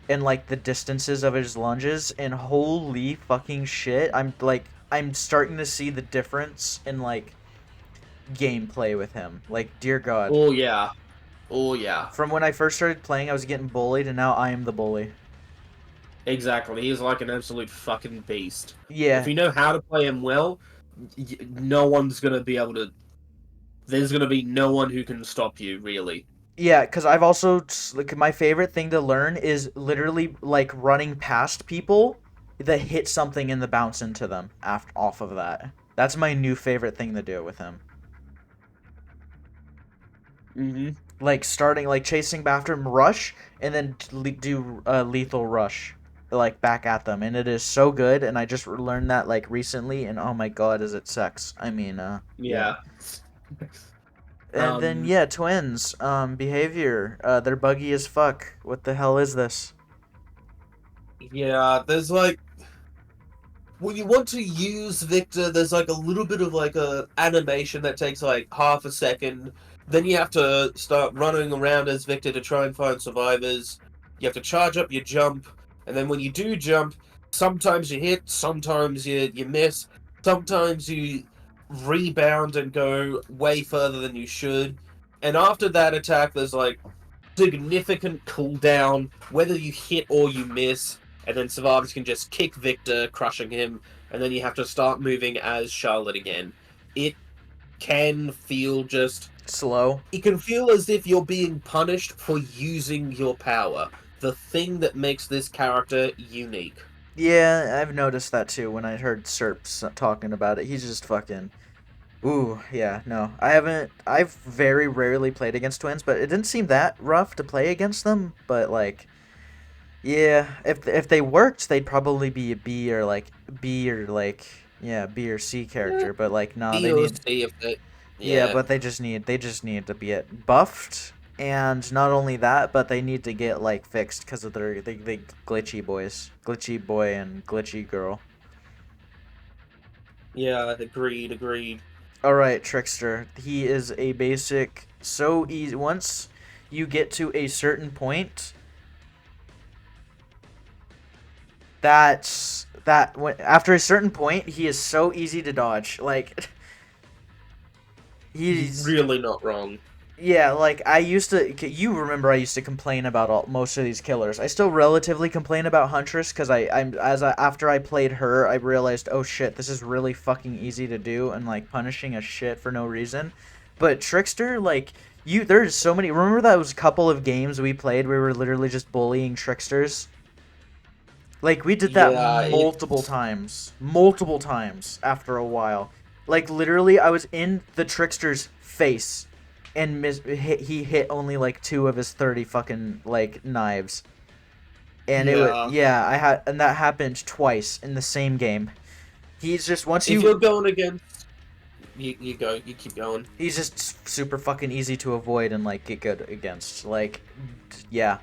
and like the distances of his lunges. And holy fucking shit, I'm starting to see the difference in like gameplay with him. Like, dear God. Oh, yeah. Oh, yeah. From when I first started playing, I was getting bullied, and now I am the bully. Exactly. He's like an absolute fucking beast. Yeah. If you know how to play him well, no one's gonna be able to. There's gonna be no one who can stop you, really. Yeah, because I've also like my favorite thing to learn is literally like running past people that hit something and the bounce into them off of that. That's my new favorite thing to do with him. Mm-hmm. Like starting like chasing after him, rush, and then do a lethal rush, like back at them, and it is so good. And I just learned that like recently, and oh my god, is it sex? I mean, Yeah. And then yeah, twins. Behavior. They're buggy as fuck. What the hell is this? Yeah, there's like when you want to use Victor, there's like a little bit of like a animation that takes like half a second. Then you have to start running around as Victor to try and find survivors. You have to charge up your jump, and then when you do jump, sometimes you hit, sometimes you miss, sometimes you rebound and go way further than you should. And after that attack, there's like significant cooldown, whether you hit or you miss, and then survivors can just kick Victor, crushing him, and then you have to start moving as Charlotte again. It can feel just Slow. it can feel as if you're being punished for using your power. The thing that makes this character unique. Yeah, I've noticed that too when I heard Serp talking about it. He's just fucking. Ooh, yeah, no. I haven't. I've very rarely played against twins, but it didn't seem that rough to play against them. But, like, yeah, if they worked, they'd probably be a B or, like, yeah, B or C Yeah, character. But, like, no, B they or need. C if they. Yeah, Yeah. but they just need to be buffed, and not only that, but they need to get like fixed because of the glitchy boys, glitchy boy and glitchy girl. Yeah, agreed. All right, Trickster. He is a basic so easy. Once you get to a certain point, after a certain point, he is so easy to dodge. Like he's Really not wrong. Yeah, like I used to. You remember I used to complain about most of these killers. I still relatively complain about Huntress because after I played her, I realized, oh shit, this is really fucking easy to do and like punishing a shit for no reason. But Trickster, like there's so many. Remember that was a couple of games we played where we were literally just bullying Tricksters. Like we did that Yeah, it. multiple times after a while. Like literally, I was in the Trickster's face, and he hit only like 2 of his 30 fucking like knives. And it was Yeah. yeah, and that happened twice in the same game. He's just If you're going against, you keep going. he's just super fucking easy to avoid and like get good against. Like yeah.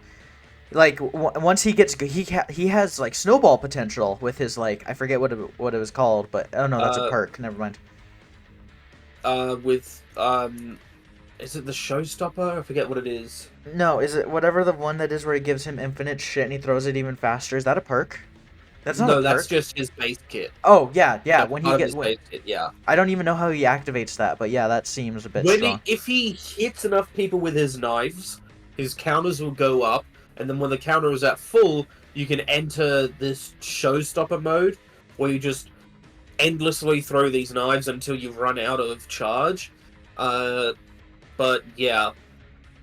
Like once he gets he has like snowball potential with his like I forget what it was called, but oh no, that's a Uh, perk. Never mind. with is it the Showstopper? I forget what it is. No, is it whatever the one that is where he gives him infinite shit and he throws it even faster? Is that a perk? That's not a No, that's perk. just his base kit. Oh yeah. That's When he part of get his base kit. Yeah. I don't even know how he activates that, but yeah, that seems a bit When strong. if he hits enough people with his knives, his counters will go up, and then when the counter is at full, you can enter this Showstopper mode, where you just endlessly throw these knives until you run out of charge. But yeah,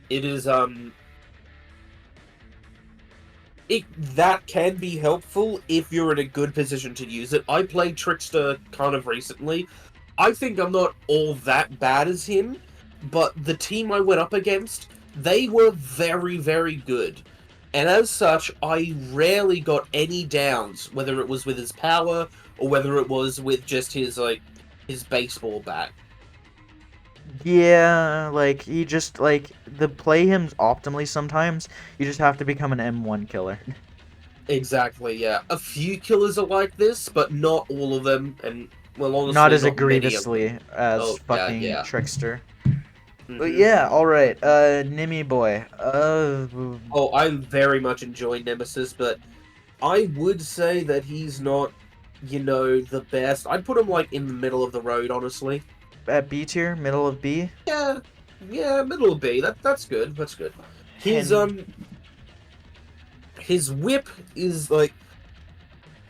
it is that can be helpful if you're in a good position to use it. I played Trickster kind of recently. I think I'm not all that bad as him, but the team I went up against, they were very, very good. And as such, I rarely got any downs, whether it was with his power or whether it was with just his baseball bat. Yeah, like he just like the play him optimally sometimes. You just have to become an M1 killer. Exactly, yeah. A few killers are like this, but not all of them, and well, Not honestly, as not many of them. egregiously as Oh, yeah, fucking yeah. Trickster. But hmm yeah, all right. Nimmy boy. Oh, I very much enjoy Nemesis, but I would say that he's not, the best. I'd put him like in the middle of the road, honestly. at B tier, middle of B. Yeah, yeah, middle B. That's good. That's good. His And his whip is like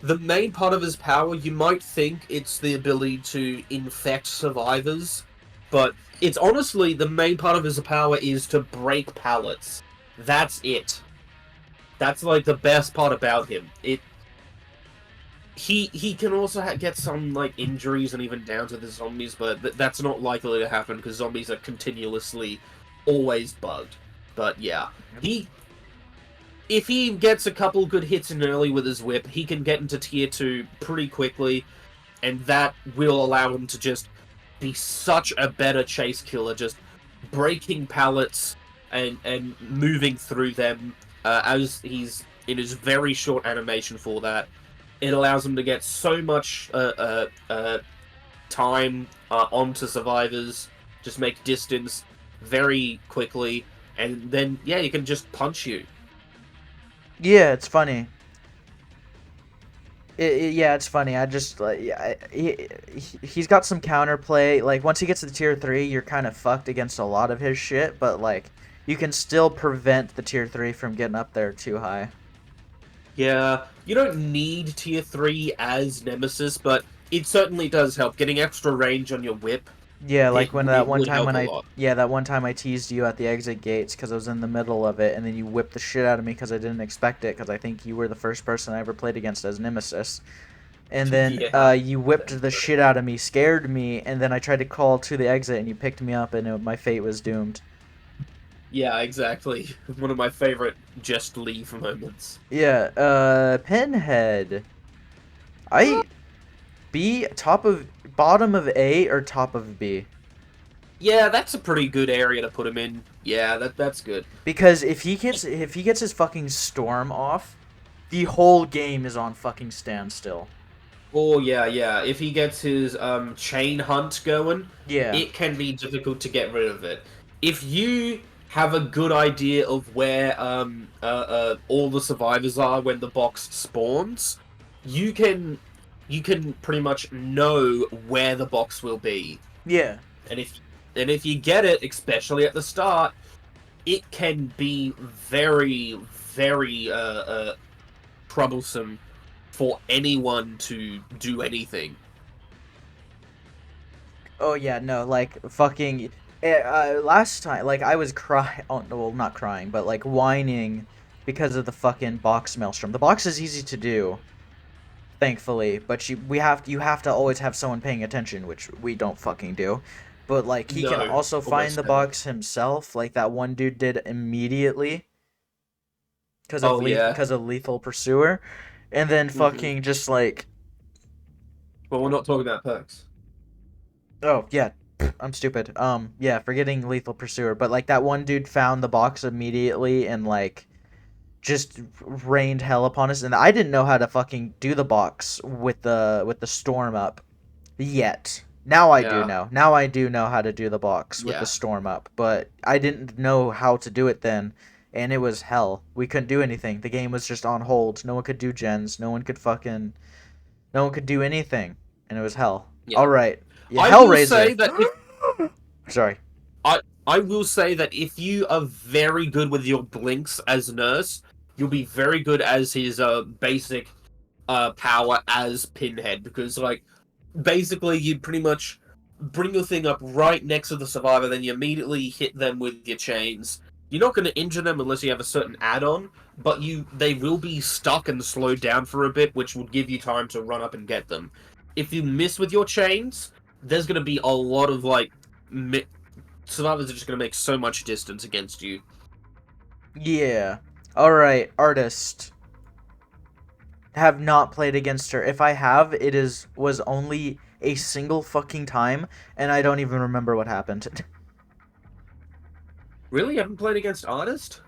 the main part of his power. You might think it's the ability to infect survivors, but it's honestly the main part of his power is to break pallets. That's it. That's like the best part about him. He can also get some like injuries and even down to the zombies, but that's not likely to happen because zombies are continuously always bugged. But yeah, he if he gets a couple good hits in early with his whip, he can get into tier 2 pretty quickly, and that will allow him to just be such a better chase killer, just breaking pallets and moving through them as he's in his very short animation for that. It allows him to get so much time onto survivors, just make distance very quickly, and then, yeah, he can just punch you. yeah, it's funny. Yeah, it's funny. I just like he's got some counterplay. Like once he gets to the tier 3, you're kind of fucked against a lot of his shit. But like you can still prevent the tier 3 from getting up there too high. Yeah, you don't need tier 3 as Nemesis, but it certainly does help. Getting extra range on your whip, Yeah, like when that it one would time help when a I lot. yeah that one time I teased you at the exit gates because I was in the middle of it, and then you whipped the shit out of me because I didn't expect it because I think you were the first person I ever played against as Nemesis. And then Yeah, you whipped the shit out of me, scared me, and then I tried to call to the exit, and you picked me up, and my fate was doomed. yeah, exactly. One of my favorite just leave moments. Yeah, Pinhead. I B top of bottom of A or top of B? Yeah, that's a pretty good area to put him in. Yeah, that's good. Because if he gets his fucking storm off, the whole game is on fucking standstill. Oh yeah, yeah. If he gets his chain hunt going, Yeah. it can be difficult to get rid of it. If you have a good idea of where all the survivors are when the box spawns, you can pretty much know where the box will be. Yeah. And if you get it, especially at the start, it can be very troublesome for anyone to do anything. Oh yeah, no, like fucking last time like I was crying, oh no, well not crying, but like whining because of the fucking box maelstrom. The box is easy to do, thankfully, but you have to always have someone paying attention, which we don't fucking do. But like he can No, also find almost the never. box himself, like that one dude did immediately Oh yeah. because of lethal pursuer, and then Hmm. fucking just like But we're not talking about perks. oh yeah, I'm stupid. Yeah, forgetting lethal pursuer, but like that one dude found the box immediately and like just rained hell upon us, and I didn't know how to fucking do the box with the storm up yet. Now I do Yeah, know. Now I do know how to do the box with the yeah, storm up, but I didn't know how to do it then, and it was hell. We couldn't do anything. The game was just on hold. No one could do gens. No one could do anything, and it was hell. All yeah. right, yeah, I will say Hellraiser. that if Sorry. I will say that if you are very good with your blinks as nurse, you'll be very good as his basic power as Pinhead, because like basically you pretty much bring your thing up right next to the survivor, then you immediately hit them with your chains. You're not going to injure them unless you have a certain add-on, but they will be stuck and slowed down for a bit, which would give you time to run up and get them. If you miss with your chains, there's going to be a lot of like survivors are just going to make so much distance against you. Yeah. All right, artist. Have not played against her. If I have, was only a single fucking time, and I don't even remember what happened. Really, you haven't played against Artist?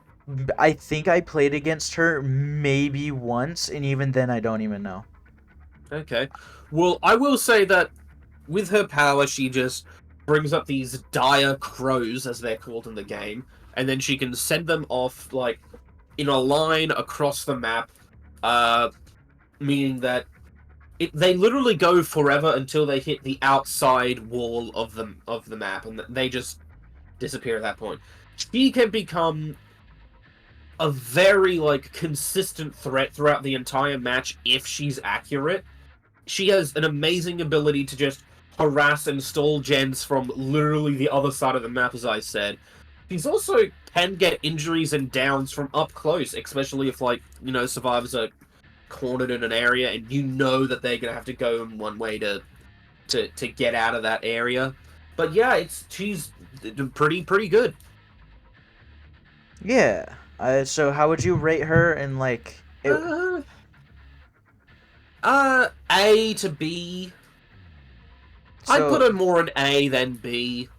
I think I played against her maybe once, and even then I don't even know. Okay. Well, I will say that with her power, she just brings up these dire crows, as they're called in the game, and then she can send them off, like, in a line across the map, uh, meaning that they literally go forever until they hit the outside wall of the map, and they just disappear at that point. She can become a very, like, consistent threat throughout the entire match if she's accurate. She has an amazing ability to just harass and stall gens from literally the other side of the map, as I said. She's also can get injuries and downs from up close, especially if, like, survivors are cornered in an area and you know that they're gonna have to go in one way to get out of that area. But yeah, she's pretty good. Yeah. So how would you rate her in like it? Uh, A to B. I'd put So her more in A than B.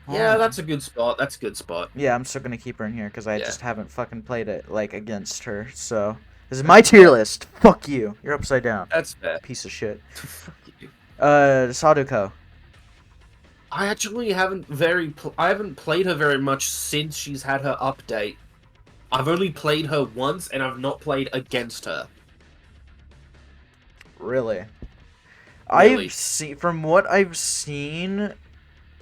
Yeah, oh that's a good spot. That's a good spot. yeah, I'm still gonna keep her in here because I Yeah, just haven't fucking played it like against her. So this is my that's tier fair. list. Fuck you. You're upside down. That's fair. Piece of shit. Fuck you. Saduko. I actually I haven't played her very much since she's had her update. I've only played her once, and I've not played against her. Really? I've Really. seen, from what I've seen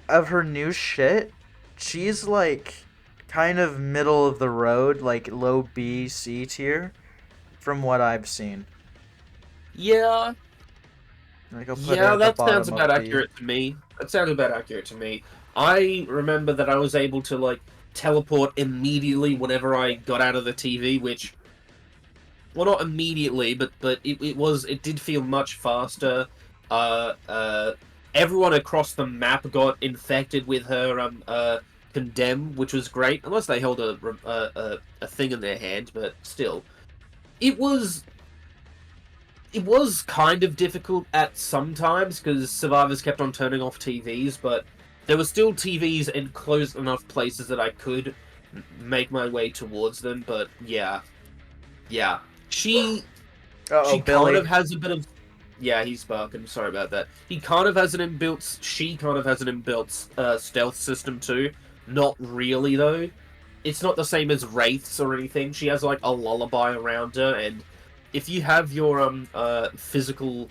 of her new shit, she's like kind of middle of the road, like low B, C tier, from what I've seen. Yeah, Like I'll put her yeah, at the that sounds bottom about of B. accurate to me. That sounds about accurate to me. I remember that I was able to like teleport immediately whenever I got out of the TV, which, well, not immediately, but it did feel much faster. Uh, uh, Everyone across the map got infected with her condemn, which was great, unless they held a thing in their hand, but still, it was it was kind of difficult at some times because survivors kept on turning off TVs, but there were still TVs in close enough places that I could make my way towards them. But yeah, yeah, she Uh-oh, she kind of Billy. has a bit of, yeah, he's barking. Sorry about that. He kind of has an inbuilt. She kind of has an inbuilt stealth system too. Not really though. It's not the same as wraiths or anything. She has like a lullaby around her, and if you have your physical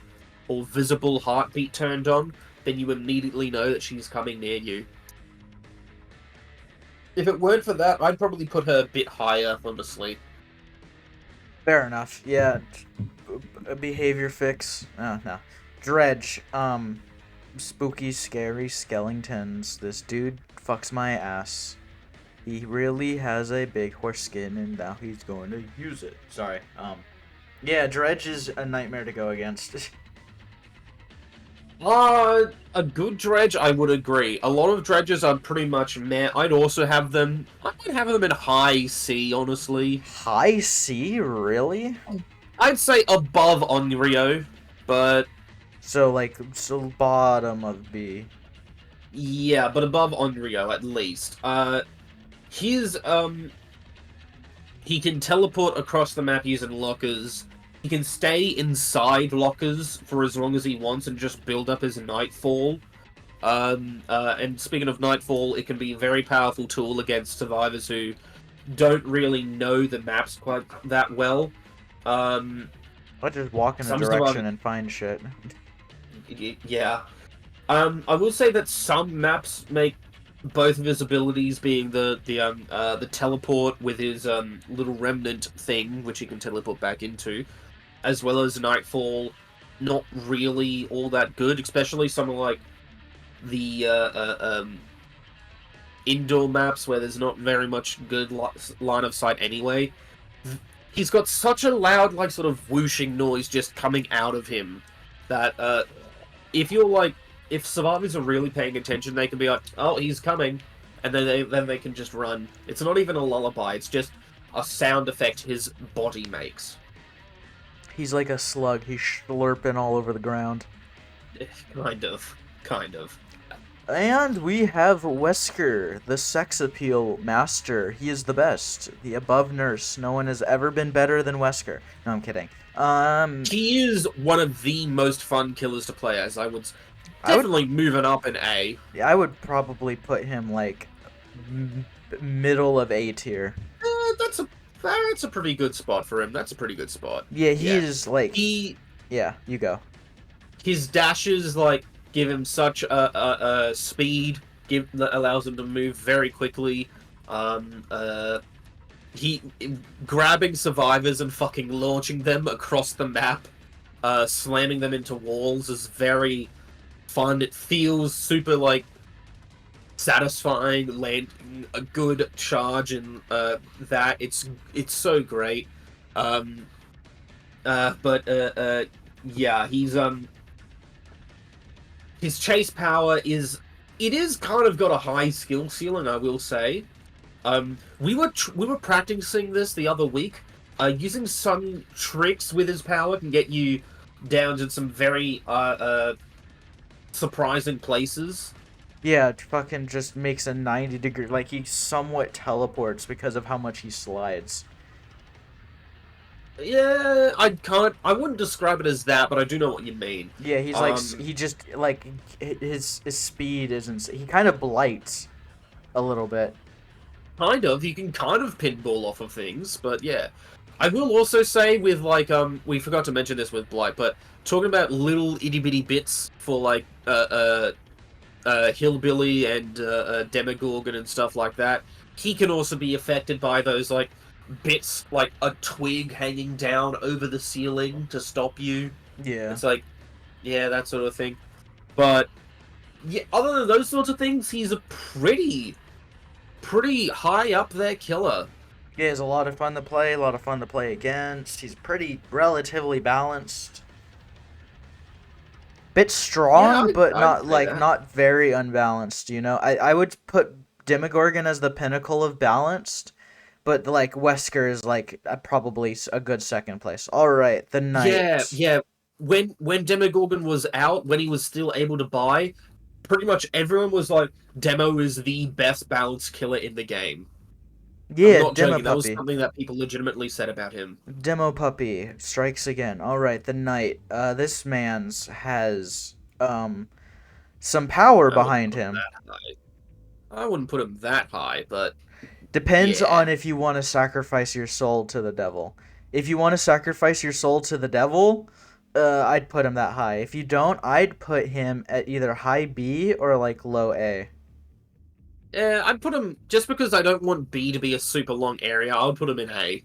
or visible heartbeat turned on, then you immediately know that she's coming near you. If it weren't for that, I'd probably put her a bit higher, honestly. Fair enough. Yeah. A behavior fix. Oh, no. Dredge. Spooky, scary skeletons. This dude fucks my ass. He really has a big horse skin, and now he's going to use it. Sorry. Yeah, Dredge is a nightmare to go against. A good dredge, I would agree. A lot of dredges are pretty much meh. I'd also have them. I might have them in high C, honestly. High C, really? I'd say above Onryo, but So bottom of B. yeah, but above Onryo at least. His he can teleport across the map using lockers. He can stay inside lockers for as long as he wants and just build up his nightfall. And speaking of nightfall, it can be a very powerful tool against survivors who don't really know the maps quite that well. I'll just walk in a Some direction survivors, and find shit. yeah. I will say that some maps make both of his abilities, being the teleport with his little remnant thing, which he can teleport back into, as well as Nightfall, not really all that good. Especially some of like the indoor maps where there's not very much good line of sight anyway. He's got such a loud, like, sort of whooshing noise just coming out of him that if you're like, if survivors are really paying attention, they can be like, "Oh, he's coming," and then they can just run. It's not even a lullaby; it's just a sound effect his body makes. He's like a slug. He's slurping all over the ground. Kind of. And we have Wesker, the sex appeal master. He is the best. The above nurse. No one has ever been better than Wesker. No, I'm kidding. He is one of the most fun killers to play as. I would I would definitely moving up in A. I would probably put him like middle of A tier. That's a pretty good spot for him. That's a pretty good spot. Yeah, he Yeah. is like. He Yeah, you go. His dashes like give him such a speed that allows him to move very quickly. He grabbing survivors and fucking launching them across the map, slamming them into walls is very fun. It feels super like satisfying, landing a good charge and that it's so great. Yeah, his chase power is kind of got a high skill ceiling, I will say. We were practicing this the other week. Using some tricks with his power can get you down to some very surprising places. Yeah, it fucking just makes a 90-degree, like he somewhat teleports because of how much he slides. Yeah, I wouldn't describe it as that, but I do know what you mean. Yeah, he's like he just like his speed isn't. He kind of blights a little bit. Kind of. You can kind of pinball off of things, but yeah. I will also say with like we forgot to mention this with Blight, but talking about little itty bitty bits for like Hillbilly and Demogorgon and stuff like that, he can also be affected by those like bits like a twig hanging down over the ceiling to stop you. Yeah. It's like, yeah, that sort of thing. But yeah, other than those sorts of things, he's a pretty high up there killer. Yeah, he's a lot of fun to play, a lot of fun to play against. He's pretty relatively balanced. Bit Yeah, strong, but I'd not say like that. not very unbalanced, you know? I would put Demogorgon as the pinnacle of balanced, but like Wesker is like probably a good second place. All right, the Yeah, Knight. yeah. When Demogorgon was out, when he was still able to buy, pretty much everyone was like, Demo is the best balanced killer in the game. I'm Yeah, not Demo joking. That was Puppy. something that people legitimately said about him. Demo Puppy strikes again. All right, the Knight. This man's has some power I wouldn't behind put him him. that high. I wouldn't put him that high, but Depends yeah. on if you want to sacrifice your soul to the devil. If you want to sacrifice your soul to the devil, I'd put him that high. If you don't, I'd put him at either high B or like low A. Yeah, I'd put him, just because I don't want B to be a super long area, I would put him in A.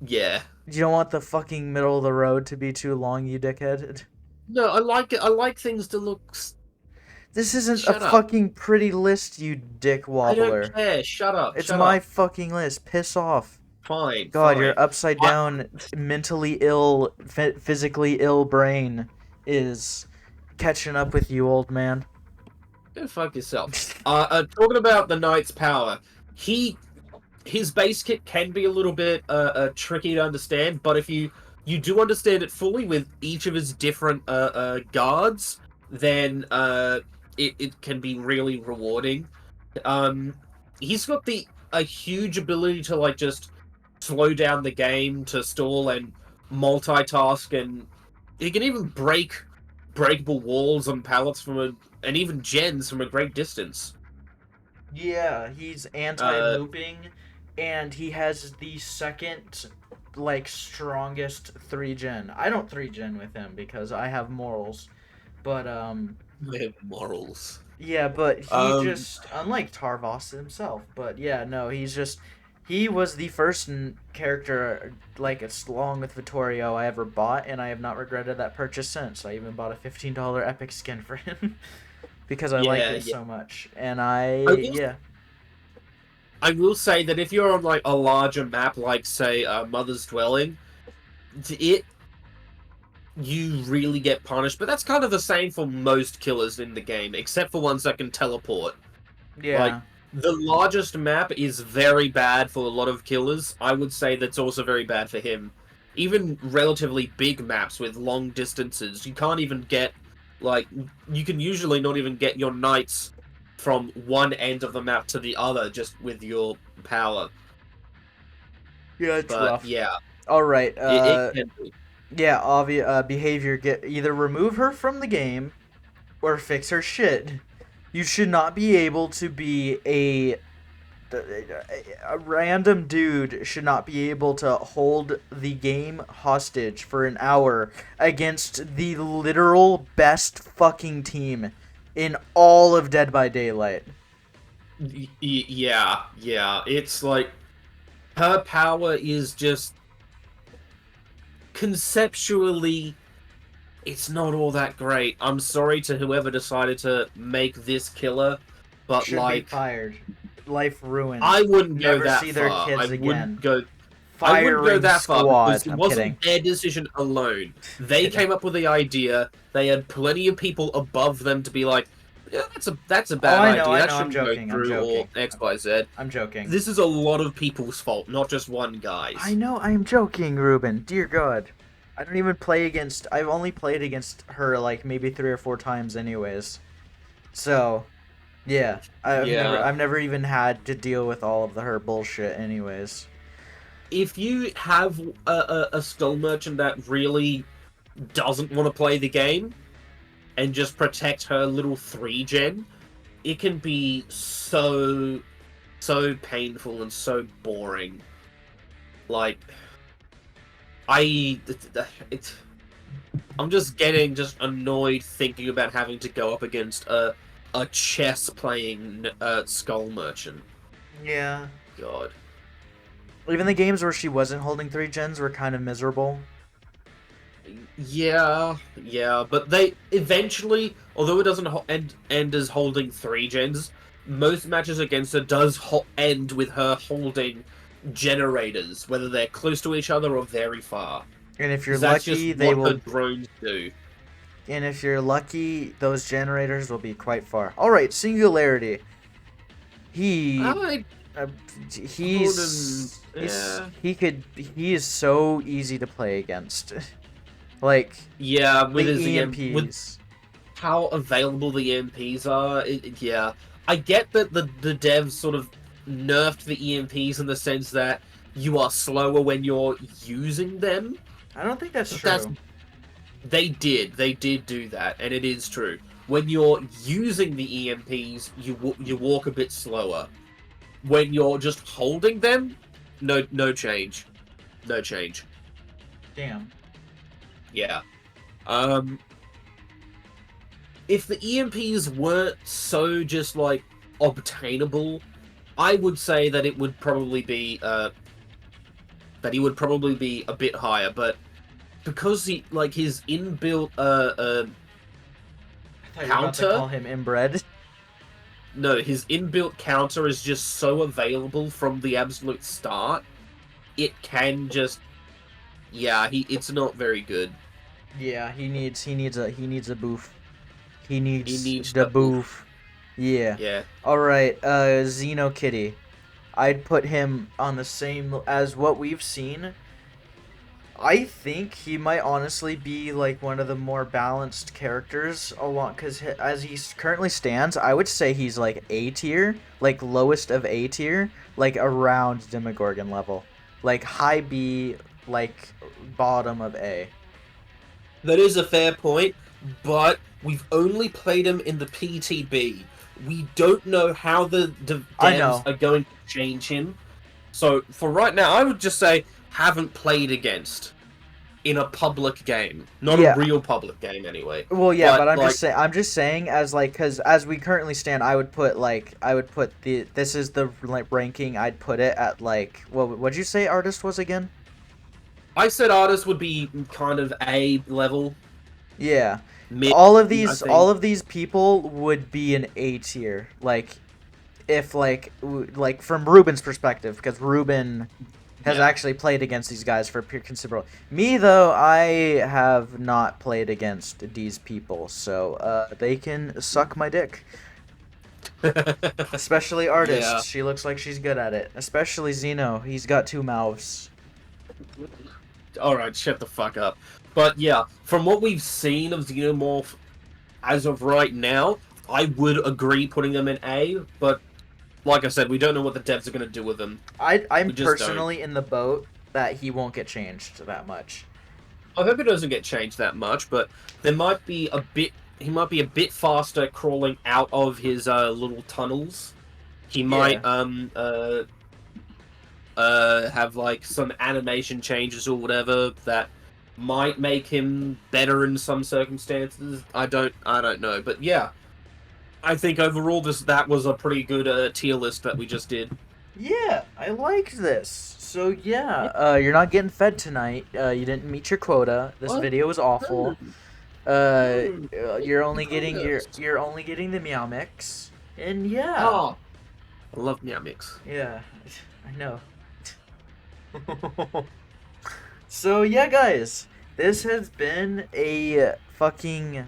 Yeah. You don't want the fucking middle of the road to be too long, you dickhead. No, I like it. I like things to look. This isn't a Shut up. fucking pretty list, you dick I don't wobbler. care. Shut up. It's Shut my up. fucking list. Piss off. Fine. God, Fine. your upside I, down, mentally ill, physically ill brain is catching up with you, old man. Go fuck yourself. Talking about the Knight's power, his base kit can be a little bit tricky to understand, but if you do understand it fully with each of his different guards, then it can be really rewarding. Um, he's got a huge ability to like just slow down the game, to stall and multitask, and he can even break breakable walls on pallets and even gens from a great distance. Yeah, he's Uh, anti-looping, and he has the second, like, strongest 3-gen. I don't 3-gen with him because I have morals, but, they have morals. yeah, but he Um, just, unlike Tarvos himself, but yeah, no, he was the first character, like, along with Vittorio, I ever bought, and I have not regretted that purchase since. I even bought a $15 epic skin for him because I like yeah, him yeah. so much, and I will, yeah. I will say that if you're on like a larger map, like say Mother's Dwelling, it you really get punished. But that's kind of the same for most killers in the game, except for ones that can teleport. Like, Yeah. the largest map is very bad for a lot of killers. I would say that's also very bad for him. Even relatively big maps with long distances, you can't even get, like, you can usually not even get your knights from one end of the map to the other just with your power. Yeah, it's But rough. yeah, All right. it can be. Yeah. Behavior. Get either remove her from the game or fix her shit. You should not be able to be a random dude should not be able to hold the game hostage for an hour against the literal best fucking team in all of Dead by Daylight. Yeah, yeah. It's like her power is just conceptually, it's not all that great. I'm sorry to whoever decided to make this killer, but Should be like, fired. Life ruined. I wouldn't go Never that see their far. kids again. I wouldn't go Firing that far because squad. it I'm kidding. wasn't their decision alone. They Kidding. came up with the idea. They had plenty of people above them to be like, yeah, that's a Oh, bad idea. I That know. I'm shouldn't go joking. I'm through, or joking. X, Y, Z. I'm joking. This is a lot of people's fault, not just one I guy's. know. I'm joking, Ruben. Dear God, I don't even play against. I've only played against her like maybe 3 or 4 times, anyways. So, yeah, Yeah. I've never even had to deal with all of her bullshit, anyways. If you have a skull merchant that really doesn't want to play the game and just protect her little 3-gen, it can be so painful and so boring. Like, I, it's, I'm just getting annoyed thinking about having to go up against a chess playing skull merchant. Yeah. God. Even the games where she wasn't holding 3 gens were kind of miserable. Yeah, but they eventually, although it doesn't end as holding 3 gens, most matches against her does end with her holding generators, whether they're close to each other or very far. And if you're Because that's just lucky, they what her will. drones do. And if you're lucky, those generators will be quite far. All right, Singularity. He, I uh, wouldn't. Yeah. he is so easy to play against. Like Yeah, with his the with EMPs. how available the EMPs are. Yeah, I get that the devs sort of nerfed the EMPs in the sense that you are slower when you're using them. I don't think that's But true. they did do that, and it is true. When you're using the EMPs, you walk a bit slower. When you're just holding them, no change, no change. Damn. Yeah. Um, if the EMPs weren't so just like obtainable, I would say that it would probably be that he would probably be a bit higher, but because his inbuilt I thought you were about to counter, call him inbred. no, his inbuilt counter is just so available from the absolute start. It can just, yeah, it's not very good. Yeah, he needs a boof. He He needs needs the the oof. boof. Yeah. Yeah. All right, Xeno Kitty. I'd put him on the same as what we've seen. I think he might honestly be like one of the more balanced characters along, because as he currently stands, I would say he's like A tier, like lowest of A tier, like around Demogorgon level, like high B, like bottom of A. That is a fair point, but we've only played him in the PTB. We don't know how the I devs know. are going to change him. So for right now, I would just say haven't played against in a public game, not a Yeah. real public game anyway. Well, yeah, but Like, I'm just saying as like because as we currently stand, I would put this is the like ranking. I'd put it at like what'd you say artist was again? I said artist would be kind of A level, Yeah. mid, I All think. of these people would be an A tier. Like if like from Ruben's perspective, because Ruben has Yeah. actually played against these guys for a considerable. Me though, I have not played against these people, so they can suck my dick. Especially Yeah. artist, she looks like she's good at it. Especially Zeno, he's got 2 mouths. Alright, shut the fuck up. But yeah, from what we've seen of Xenomorph as of right now, I would agree putting them in A, but like I said, we don't know what the devs are going to do with them. I'm We just don't. personally in the boat that he won't get changed that much. I hope it doesn't get changed that much, but there might be a bit. He might be a bit faster crawling out of his little tunnels. He might Yeah. have like some animation changes or whatever that might make him better in some circumstances. I don't know, but yeah, I think overall that was a pretty good tier list that we just did. Yeah, I like this. So yeah, Yeah. you're not getting fed tonight. You didn't meet your quota. This What? video was awful. No. You're only No. getting you're only getting the meow mix. And yeah. Oh, I love Meow Mix. Yeah, I know. So yeah, guys, this has been a fucking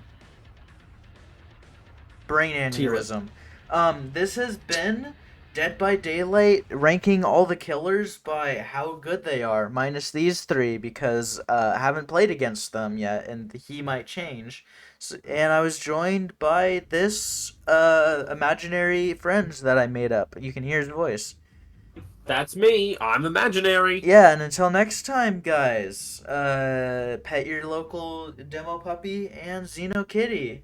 brain Tier list. aneurysm. This has been Dead by Daylight ranking all the killers by how good they are, minus these 3 because I haven't played against them yet, and he might change. So, and I was joined by this imaginary friend that I made up. You can hear his voice. That's me. I'm imaginary. Yeah, and until next time, guys, pet your local demo puppy and Xeno Kitty.